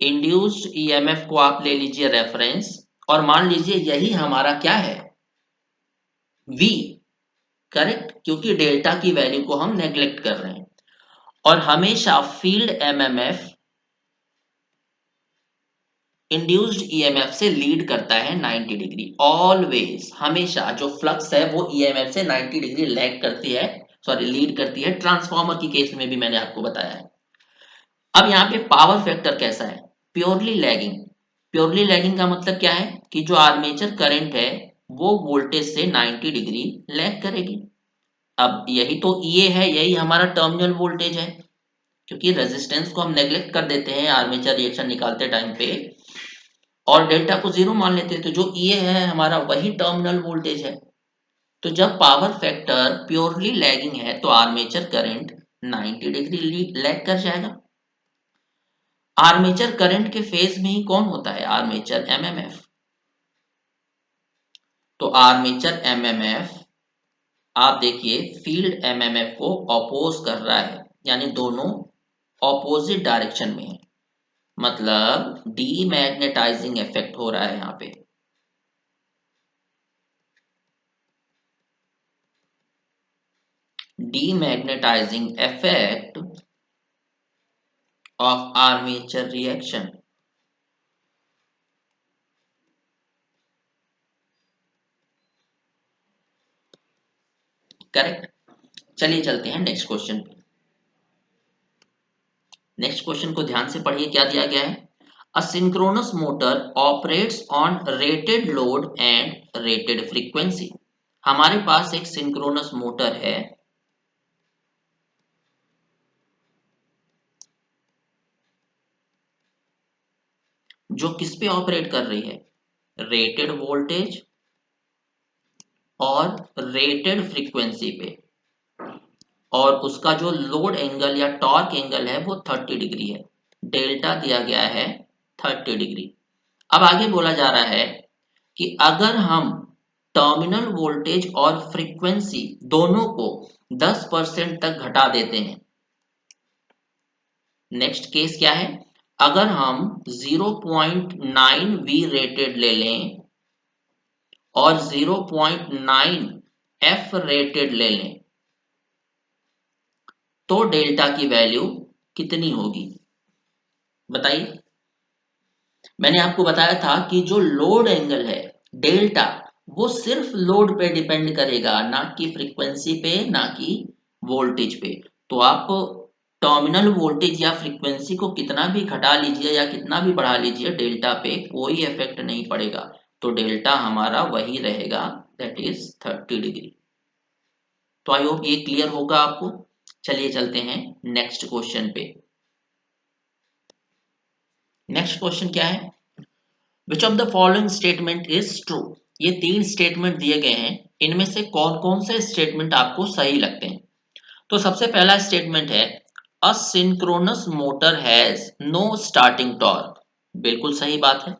इंड्यूस्ड ईएमएफ को आप ले लीजिए रेफरेंस, और मान लीजिए यही हमारा क्या है? V। करेक्ट, क्योंकि डेल्टा की वैल्यू को हम नेग्लेक्ट कर रहे हैं। और हमेशा फील्ड एमएमएफ इंड्यूस्ड ईएमएफ से लीड करता है 90 डिग्री। ऑलवेज, हमेशा जो फ्लक्स है वो ईएमएफ से 90 डिग्री लैग करती है, सॉरी लीड करती है। ट्रांसफार्मर की केस में भी मैंने आपको बताया है। अब यहाँ पे पावर फैक्टर कैसा है? Purely lagging. प्योरली लैगिंग का मतलब क्या है कि जो आर्मेचर करंट है वो वोल्टेज से 90 डिग्री लैग करेगी। अब यही तो ईए है, यही हमारा टर्मिनल वोल्टेज है, क्योंकि रेजिस्टेंस को हम नेग्लेक्ट कर देते हैं आर्मेचर रिएक्शन निकालते टाइम पे और डेल्टा को जीरो मान लेते हैं, तो जो ईए है हमारा वही टर्मिनल वोल्टेज है। तो जब पावर फैक्टर प्योरली लैगिंग है तो आर्मेचर करंट 90 डिग्री लैग कर जाएगा। आर्मेचर करंट के फेज में ही कौन होता है? Armature MMF. तो आर्मेचर एमएमएफ आप देखिए फील्ड एमएमएफ को अपोज कर रहा है, यानी दोनों ऑपोजिट डायरेक्शन में है, मतलब डीमैग्नेटाइजिंग इफेक्ट हो रहा है यहाँ पे। Demagnetising effect of armature reaction. Correct. चलिए चलते हैं नेक्स्ट क्वेश्चन पे। नेक्स्ट क्वेश्चन को ध्यान से पढ़िए, क्या दिया गया है? A synchronous motor operates on rated load and rated frequency. हमारे पास एक सिंक्रोनस मोटर है जो किस पे ऑपरेट कर रही है? रेटेड वोल्टेज और रेटेड फ्रीक्वेंसी पे, और उसका जो लोड एंगल या टॉर्क एंगल है वो 30 डिग्री है। डेल्टा दिया गया है 30 डिग्री। अब आगे बोला जा रहा है कि अगर हम टर्मिनल वोल्टेज और फ्रीक्वेंसी दोनों को 10% तक घटा देते हैं। नेक्स्ट केस क्या है? अगर हम 0.9 वी रेटेड ले लें और 0.9 एफ रेटेड ले लें तो डेल्टा की वैल्यू कितनी होगी? बताइए। मैंने आपको बताया था कि जो लोड एंगल है डेल्टा, वो सिर्फ लोड पे डिपेंड करेगा, ना कि फ्रीक्वेंसी पे, ना कि वोल्टेज पे। तो आप टर्मिनल वोल्टेज या फ्रीक्वेंसी को कितना भी घटा लीजिए या कितना भी बढ़ा लीजिए, डेल्टा पे कोई इफेक्ट नहीं पड़ेगा। तो डेल्टा हमारा वही रहेगा, दैट इज 30 डिग्री। तो आई होप ये क्लियर होगा आपको। चलिए चलते हैं नेक्स्ट क्वेश्चन पे। नेक्स्ट क्वेश्चन क्या है? Which of the following statement is true. ये तीन स्टेटमेंट दिए गए हैं, इनमें से कौन कौन से स्टेटमेंट आपको सही लगते हैं? तो सबसे पहला स्टेटमेंट है a synchronous motor has no starting torque. बिल्कुल सही बात है।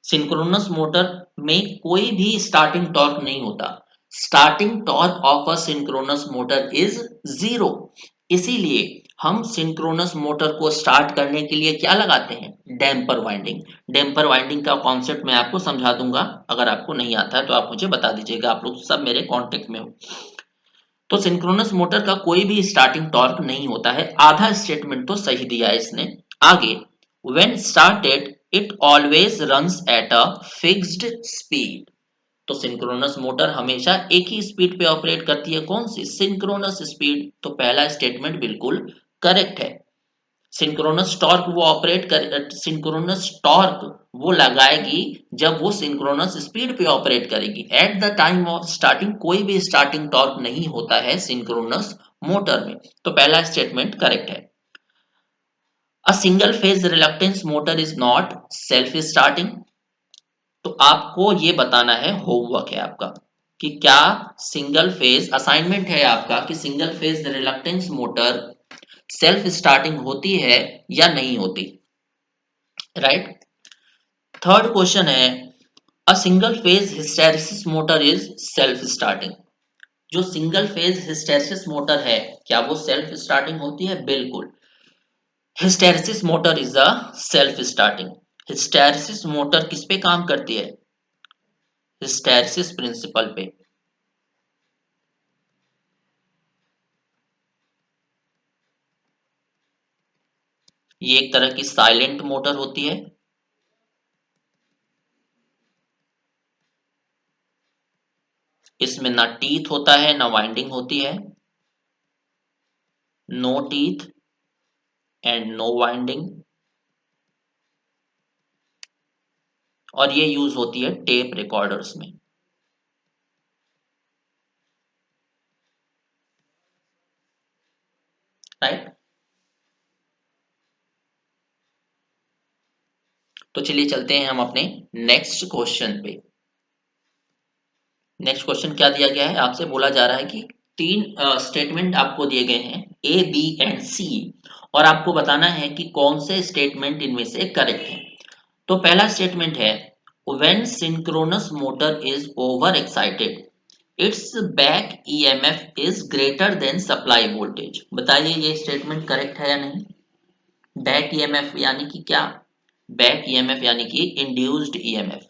सिंक्रोनस मोटर में कोई भी स्टार्टिंग टॉर्क नहीं होता। Starting torque of a synchronous motor is zero. इसीलिए हम सिंक्रोनस मोटर को स्टार्ट करने के लिए क्या लगाते हैं? Damper winding. डैम्पर वाइंडिंग का कॉन्सेप्ट मैं आपको समझा दूंगा, अगर आपको नहीं आता है तो आप मुझे बता दीजिएगा, आप लोग सब मेरे कांटेक्ट में हो। तो सिंक्रोनस मोटर का कोई भी स्टार्टिंग टॉर्क नहीं होता है। आधा स्टेटमेंट तो सही दिया है इसने। आगे, when started it always runs at a fixed speed. तो सिंक्रोनस मोटर हमेशा एक ही स्पीड पे ऑपरेट करती है, कौन सी? Synchronous speed. तो पहला स्टेटमेंट बिल्कुल करेक्ट है। सिंक्रोनस टॉर्क वो ऑपरेट कर सिंक्रोनस टॉर्क वो लगाएगी जब वो सिंक्रोनस स्पीड पे ऑपरेट करेगी। At the time of starting कोई भी स्टार्टिंग टॉर्क नहीं होता है सिंक्रोनस मोटर में। तो पहला स्टेटमेंट करेक्ट है। A single phase reluctance motor is not self starting. तो आपको ये बताना है, होमवर्क है आपका, कि क्या सिंगल फेज असाइनमेंट है आपका कि single phase reluctance motor self starting होती है या नहीं होती, राइट। थर्ड क्वेश्चन है, a single phase hysteresis motor is self starting. जो सिंगल फेज हिस्टैरिसीस मोटर है, क्या वो सेल्फ स्टार्टिंग होती है? बिल्कुल। Hysteresis motor is a self starting. Hysteresis motor किस पे काम करती है? हिस्टैरिसीस प्रिंसिपल पे। ये एक तरह की साइलेंट मोटर होती है। इसमें ना टीथ होता है ना वाइंडिंग होती है। No teeth and no winding. और ये यूज होती है टेप रिकॉर्डर्स में, राइट। तो चलिए चलते हैं हम अपने नेक्स्ट क्वेश्चन पे। नेक्स्ट क्वेश्चन क्या दिया गया है? आपसे बोला जा रहा है कि तीन स्टेटमेंट आपको दिए गए हैं, ए बी एंड सी, और आपको बताना है कि कौन से स्टेटमेंट इनमें से करेक्ट है। तो पहला स्टेटमेंट है, when synchronous motor is over excited it's back EMF is greater than supply voltage. बताइए ये स्टेटमेंट करेक्ट है या नहीं। बैक ईएमएफ यानी कि क्या? बैक ईएमएफ यानी कि इंड्यूस्ड ईएमएफ।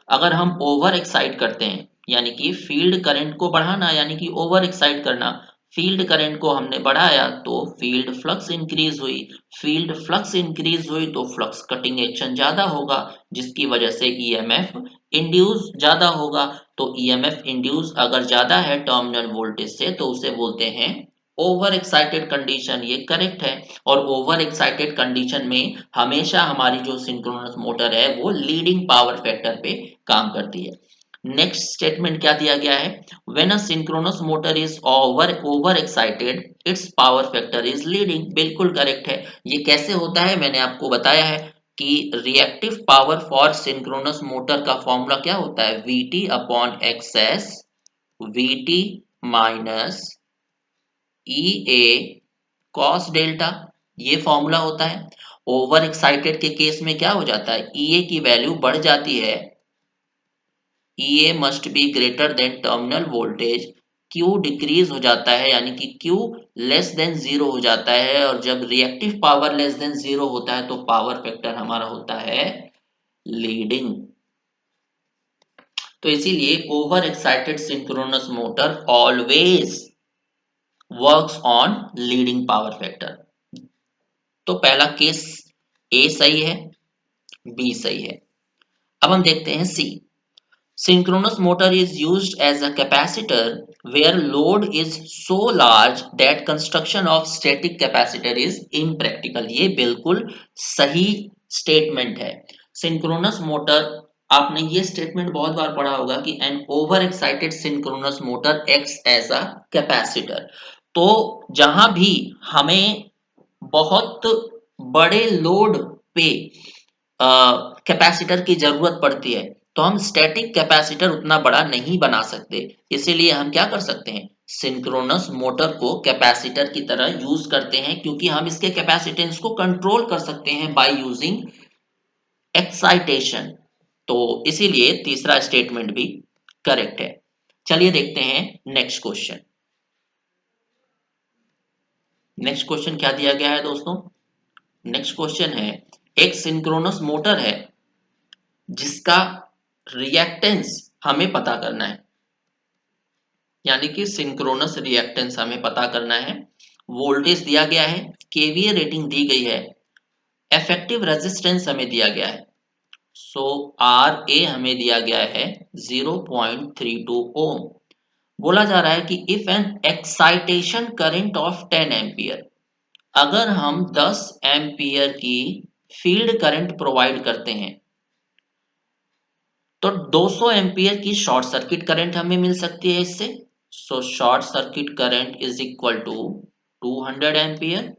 अगर हम ओवर एक्साइट करते हैं, यानी कि फील्ड करंट को बढ़ाना, यानी कि ओवर एक्साइट करना, फील्ड करंट को हमने बढ़ाया तो फील्ड फ्लक्स इंक्रीज हुई। फील्ड फ्लक्स इंक्रीज हुई तो फ्लक्स कटिंग एक्शन ज्यादा होगा, जिसकी वजह से ईएमएफ इंड्यूस ज्यादा होगा। तो ईएमएफ इंड्यूस अगर ज्यादा है टर्मिनल वोल्टेज से तो उसे बोलते हैं ओवर एक्साइटेड कंडीशन। ये करेक्ट है। और ओवर एक्साइटेड कंडीशन में हमेशा हमारी जो सिंक्रोनस मोटर है वो लीडिंग पावर फैक्टर पे काम करती है। नेक्स्ट स्टेटमेंट क्या दिया गया है, when a synchronous motor is over excited it's power factor is leading. बिल्कुल करेक्ट है। ये कैसे होता है मैंने आपको बताया है कि reactive power for synchronous motor का फॉर्मूला क्या होता है, VT upon XS, VT minus E A cos delta, ये फॉर्मूला होता है। ओवर एक्साइटेड के केस में क्या हो जाता है, ई ए की वैल्यू बढ़ जाती है, E A must be greater than terminal voltage, Q decrease हो जाता है, यानी कि क्यू लेस देन जीरो हो जाता है। और जब reactive power less than zero होता है तो पावर फैक्टर हमारा होता है लीडिंग। तो इसीलिए over excited synchronous motor always works on leading power factor. तो पहला केस ए सही है, बी सही है। अब हम देखते हैं सी। Synchronous motor is used as a capacitor where load is so large that construction of static capacitor is impractical। ये बिल्कुल सही स्टेटमेंट है। सिंक्रोनस मोटर, आपने ये स्टेटमेंट बहुत बार पढ़ा होगा कि an over excited synchronous motor acts as a capacitor. तो जहां भी हमें बहुत बड़े लोड पे कैपेसिटर की जरूरत पड़ती है तो हम स्टैटिक कैपेसिटर उतना बड़ा नहीं बना सकते। इसीलिए हम क्या कर सकते हैं, सिंक्रोनस मोटर को कैपेसिटर की तरह यूज करते हैं, क्योंकि हम इसके कैपेसिटेंस को कंट्रोल कर सकते हैं बाय यूजिंग एक्साइटेशन। तो इसीलिए तीसरा स्टेटमेंट भी करेक्ट है। चलिए देखते हैं नेक्स्ट क्वेश्चन। नेक्स्ट क्वेश्चन क्या दिया गया है दोस्तों? नेक्स्ट क्वेश्चन है, एक सिंक्रोनस मोटर है जिसका रिएक्टेंस हमें पता करना है, यानी कि सिंक्रोनस रिएक्टेंस हमें पता करना है। वोल्टेज दिया गया है, केवीए रेटिंग दी गई है, इफेक्टिव रेजिस्टेंस हमें दिया गया है। सो आर ए हमें दिया गया है 0.32 ओम। बोला जा रहा है कि if an excitation current of 10 ampere, अगर हम 10 एम्पियर की फील्ड करंट प्रोवाइड करते हैं तो 200 एम्पियर की शॉर्ट सर्किट करंट हमें मिल सकती है इससे। So short circuit current is equal to 200 ampere.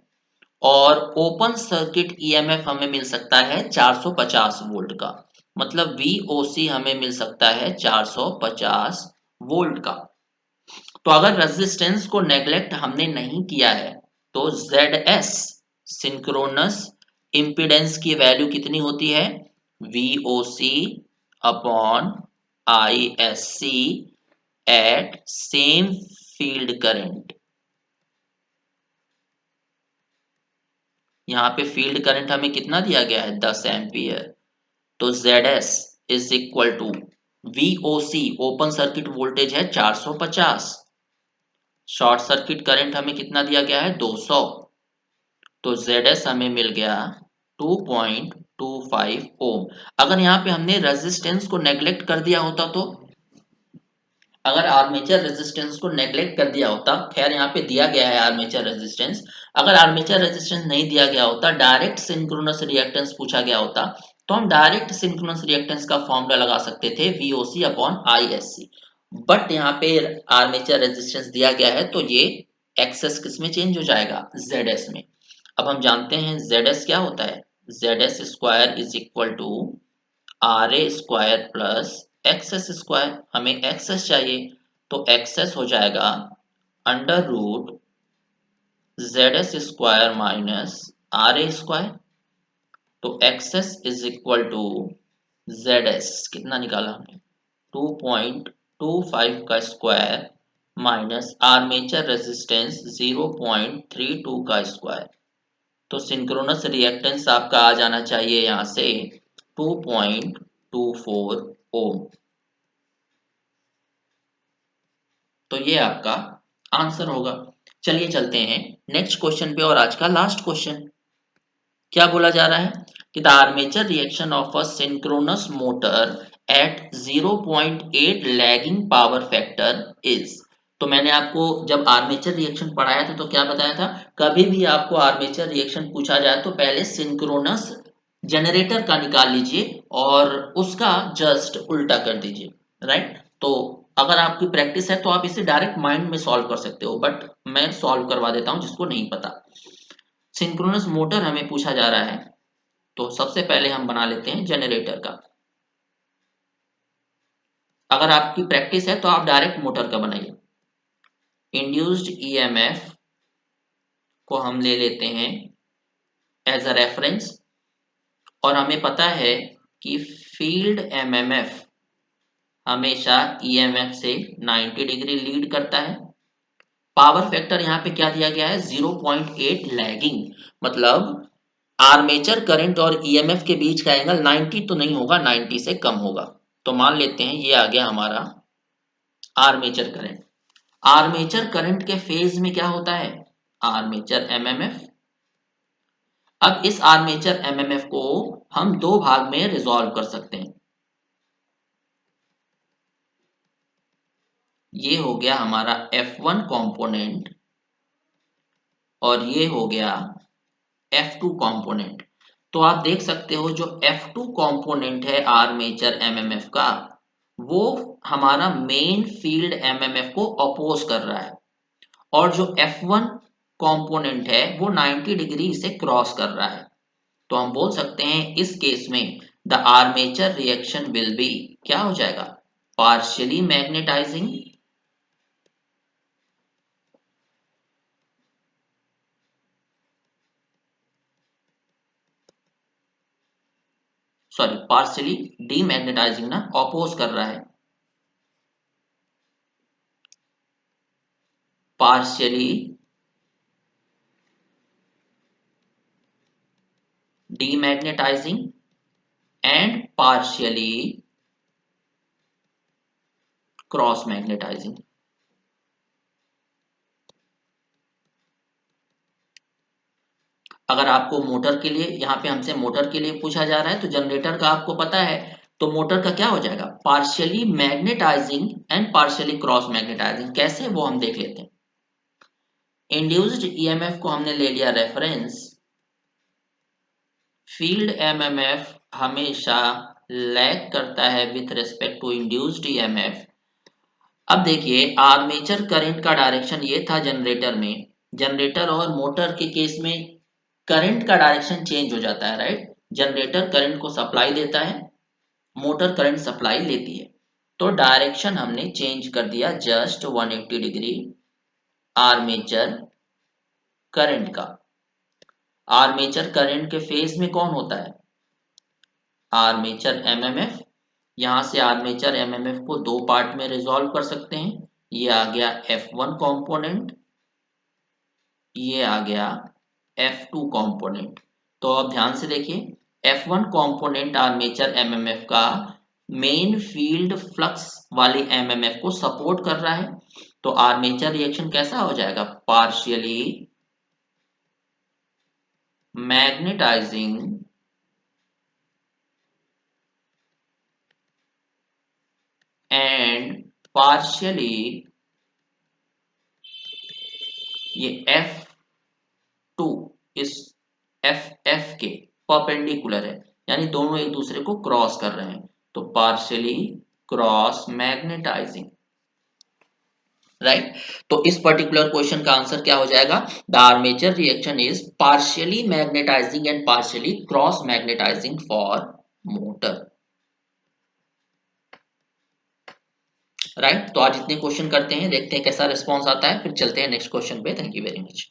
और ओपन सर्किट ईएमएफ हमें मिल सकता है 450 वोल्ट का, मतलब VOC हमें मिल सकता है 450 वोल्ट का। तो अगर रेजिस्टेंस को नेग्लेक्ट हमने नहीं किया है तो ZS सिंक्रोनस इम्पीडेंस की वैल्यू कितनी होती है, VOC upon ISC at same field current. यहाँ पे फील्ड करंट हमें कितना दिया गया है, 10 एम्पियर। तो ZS is equal to VOC open circuit voltage है 450, शॉर्ट सर्किट करंट हमें कितना दिया गया है 200, तो ZS हमें मिल गया 2.25 ओम। अगर यहाँ पे हमने रेजिस्टेंस को नेग्लेक्ट कर दिया होता तो, अगर आर्मेचर रेजिस्टेंस को नेग्लेक्ट कर दिया होता, खैर यहाँ पे दिया गया है आर्मेचर रेजिस्टेंस, अगर आर्मेचर रेजिस्टेंस नहीं दिया गया होता, डायरेक्ट सिंक्रोनस रिएक्टेंस पूछा गया होता, तो हम डायरेक्ट सिंक्रोनस रिएक्टेंस का फॉर्मूला लगा सकते थे VOC अपॉन ISC। बट यहाँ पे आर्मेचर रेजिस्टेंस दिया गया है तो ये एक्सेस किस में चेंज हो जाएगा, ZS में। अब हम जानते हैं ZS क्या होता है, ZS square is equal to RA square plus XS square. हमें XS चाहिए तो XS हो जाएगा under root ZS square minus RA square. तो XS is equal to ZS कितना निकाला हमने, 2.25 का स्क्वायर माइनस आर्मेचर रेजिस्टेंस 0.32 का स्क्वायर। तो सिंक्रोनस रिएक्टेंस आपका आ जाना चाहिए यहाँ से 2.24 ओम। तो ये आपका आंसर होगा। चलिए चलते हैं नेक्स्ट क्वेश्चन पे, और आज का लास्ट क्वेश्चन। क्या बोला जा रहा है कि the armature reaction of a synchronous motor eight 0.8 lagging power factor is. तो मैंने आपको जब आर्मेचर रिएक्शन पढ़ाया था तो क्या बताया था, कभी भी आपको आर्मेचर रिएक्शन पूछा जाए तो पहले सिंक्रोनस जनरेटर का निकाल लीजिए और उसका जस्ट उल्टा कर दीजिए, राइट। तो अगर आपकी प्रैक्टिस है तो आप इसे डायरेक्ट माइंड में सॉल्व कर सकते हो, बट मैं सॉल्व करवा देता हूं जिसको नहीं पता। सिंक्रोनस मोटर हमें पूछा जा रहा है, तो सबसे पहले हम बना लेते हैं जनरेटर का। अगर आपकी प्रैक्टिस है तो आप डायरेक्ट मोटर का बनाइए। इंड्यूस्ड ईएमएफ को हम ले लेते हैं एज अ रेफरेंस, और हमें पता है कि फील्ड एमएमएफ हमेशा ईएमएफ से 90 डिग्री लीड करता है। पावर फैक्टर यहाँ पे क्या दिया गया है, 0.8 लैगिंग, मतलब आर्मेचर करंट और ईएमएफ के बीच का एंगल 90 तो नहीं होगा, 90 से कम होगा। तो मान लेते हैं ये आ गया हमारा आर्मेचर करंट। आर्मेचर करंट के फेज में क्या होता है, आर्मेचर एमएमएफ। अब इस आर्मेचर एमएमएफ को हम दो भाग में रिजॉल्व कर सकते हैं। ये हो गया हमारा F1 कंपोनेंट और ये हो गया F2 कंपोनेंट। तो आप देख सकते हो जो F2 कंपोनेंट है आर्मेचर एमएमएफ का, वो हमारा मेन फील्ड एमएमएफ को अपोज कर रहा है, और जो F1 कंपोनेंट है वो 90 डिग्री इसे क्रॉस कर रहा है। तो हम बोल सकते हैं इस केस में the armature reaction will be, क्या हो जाएगा, partially magnetizing sorry partially demagnetizing, ना अपोज कर रहा है, partially demagnetizing and partially cross magnetizing. अगर आपको मोटर के लिए, यहाँ पे हमसे मोटर के लिए पूछा जा रहा है, तो जनरेटर का आपको पता है, तो मोटर का क्या हो जाएगा, partially magnetizing and partially cross magnetizing. कैसे, वो हम देख लेते हैं। इंड्यूस्ड ईएमएफ को हमने ले लिया रेफरेंस, फील्ड एमएमएफ हमेशा लैग करता है with respect to induced EMF. अब देखिए आर्मेचर करंट का डायरेक्शन ये था जनरेटर में, जनरेटर और मोटर के केस में करंट का डायरेक्शन चेंज हो जाता है, राइट। जनरेटर करंट को सप्लाई देता है, मोटर करंट सप्लाई लेती है। तो डायरेक्शन हमने चेंज कर दिया जस्ट 180 डिग्री आर्मेचर करंट का। आर्मेचर करंट के फेज में कौन होता है? Armature MMF. यहां से आर्मेचर एमएमएफ को दो पार्ट में रिजॉल्व कर सकते हैं। ये आ गया F1 कंपोनेंट, ये आ गया F2 कंपोनेंट। तो अब ध्यान से देखिए, F1 कंपोनेंट आर्मेचर एमएमएफ का मेन फील्ड फ्लक्स वाले एमएमएफ को सपोर्ट कर रहा है। तो आर्मेचर रिएक्शन कैसा हो जाएगा? पार्शियली मैग्नेटाइजिंग एंड पार्शियली, ये F2 इस FF के परपेंडिकुलर है, यानी दोनों एक दूसरे को क्रॉस कर रहे हैं। तो पार्शियली क्रॉस मैग्नेटाइजिंग, राइट। तो इस पर्टिकुलर क्वेश्चन का आंसर क्या हो जाएगा? The armature reaction is partially magnetizing and partially cross magnetizing for motor, right. तो आज इतने क्वेश्चन करते हैं, देखते हैं कैसा रिस्पॉन्स आता है, फिर चलते हैं नेक्स्ट क्वेश्चन पे। Thank you very much.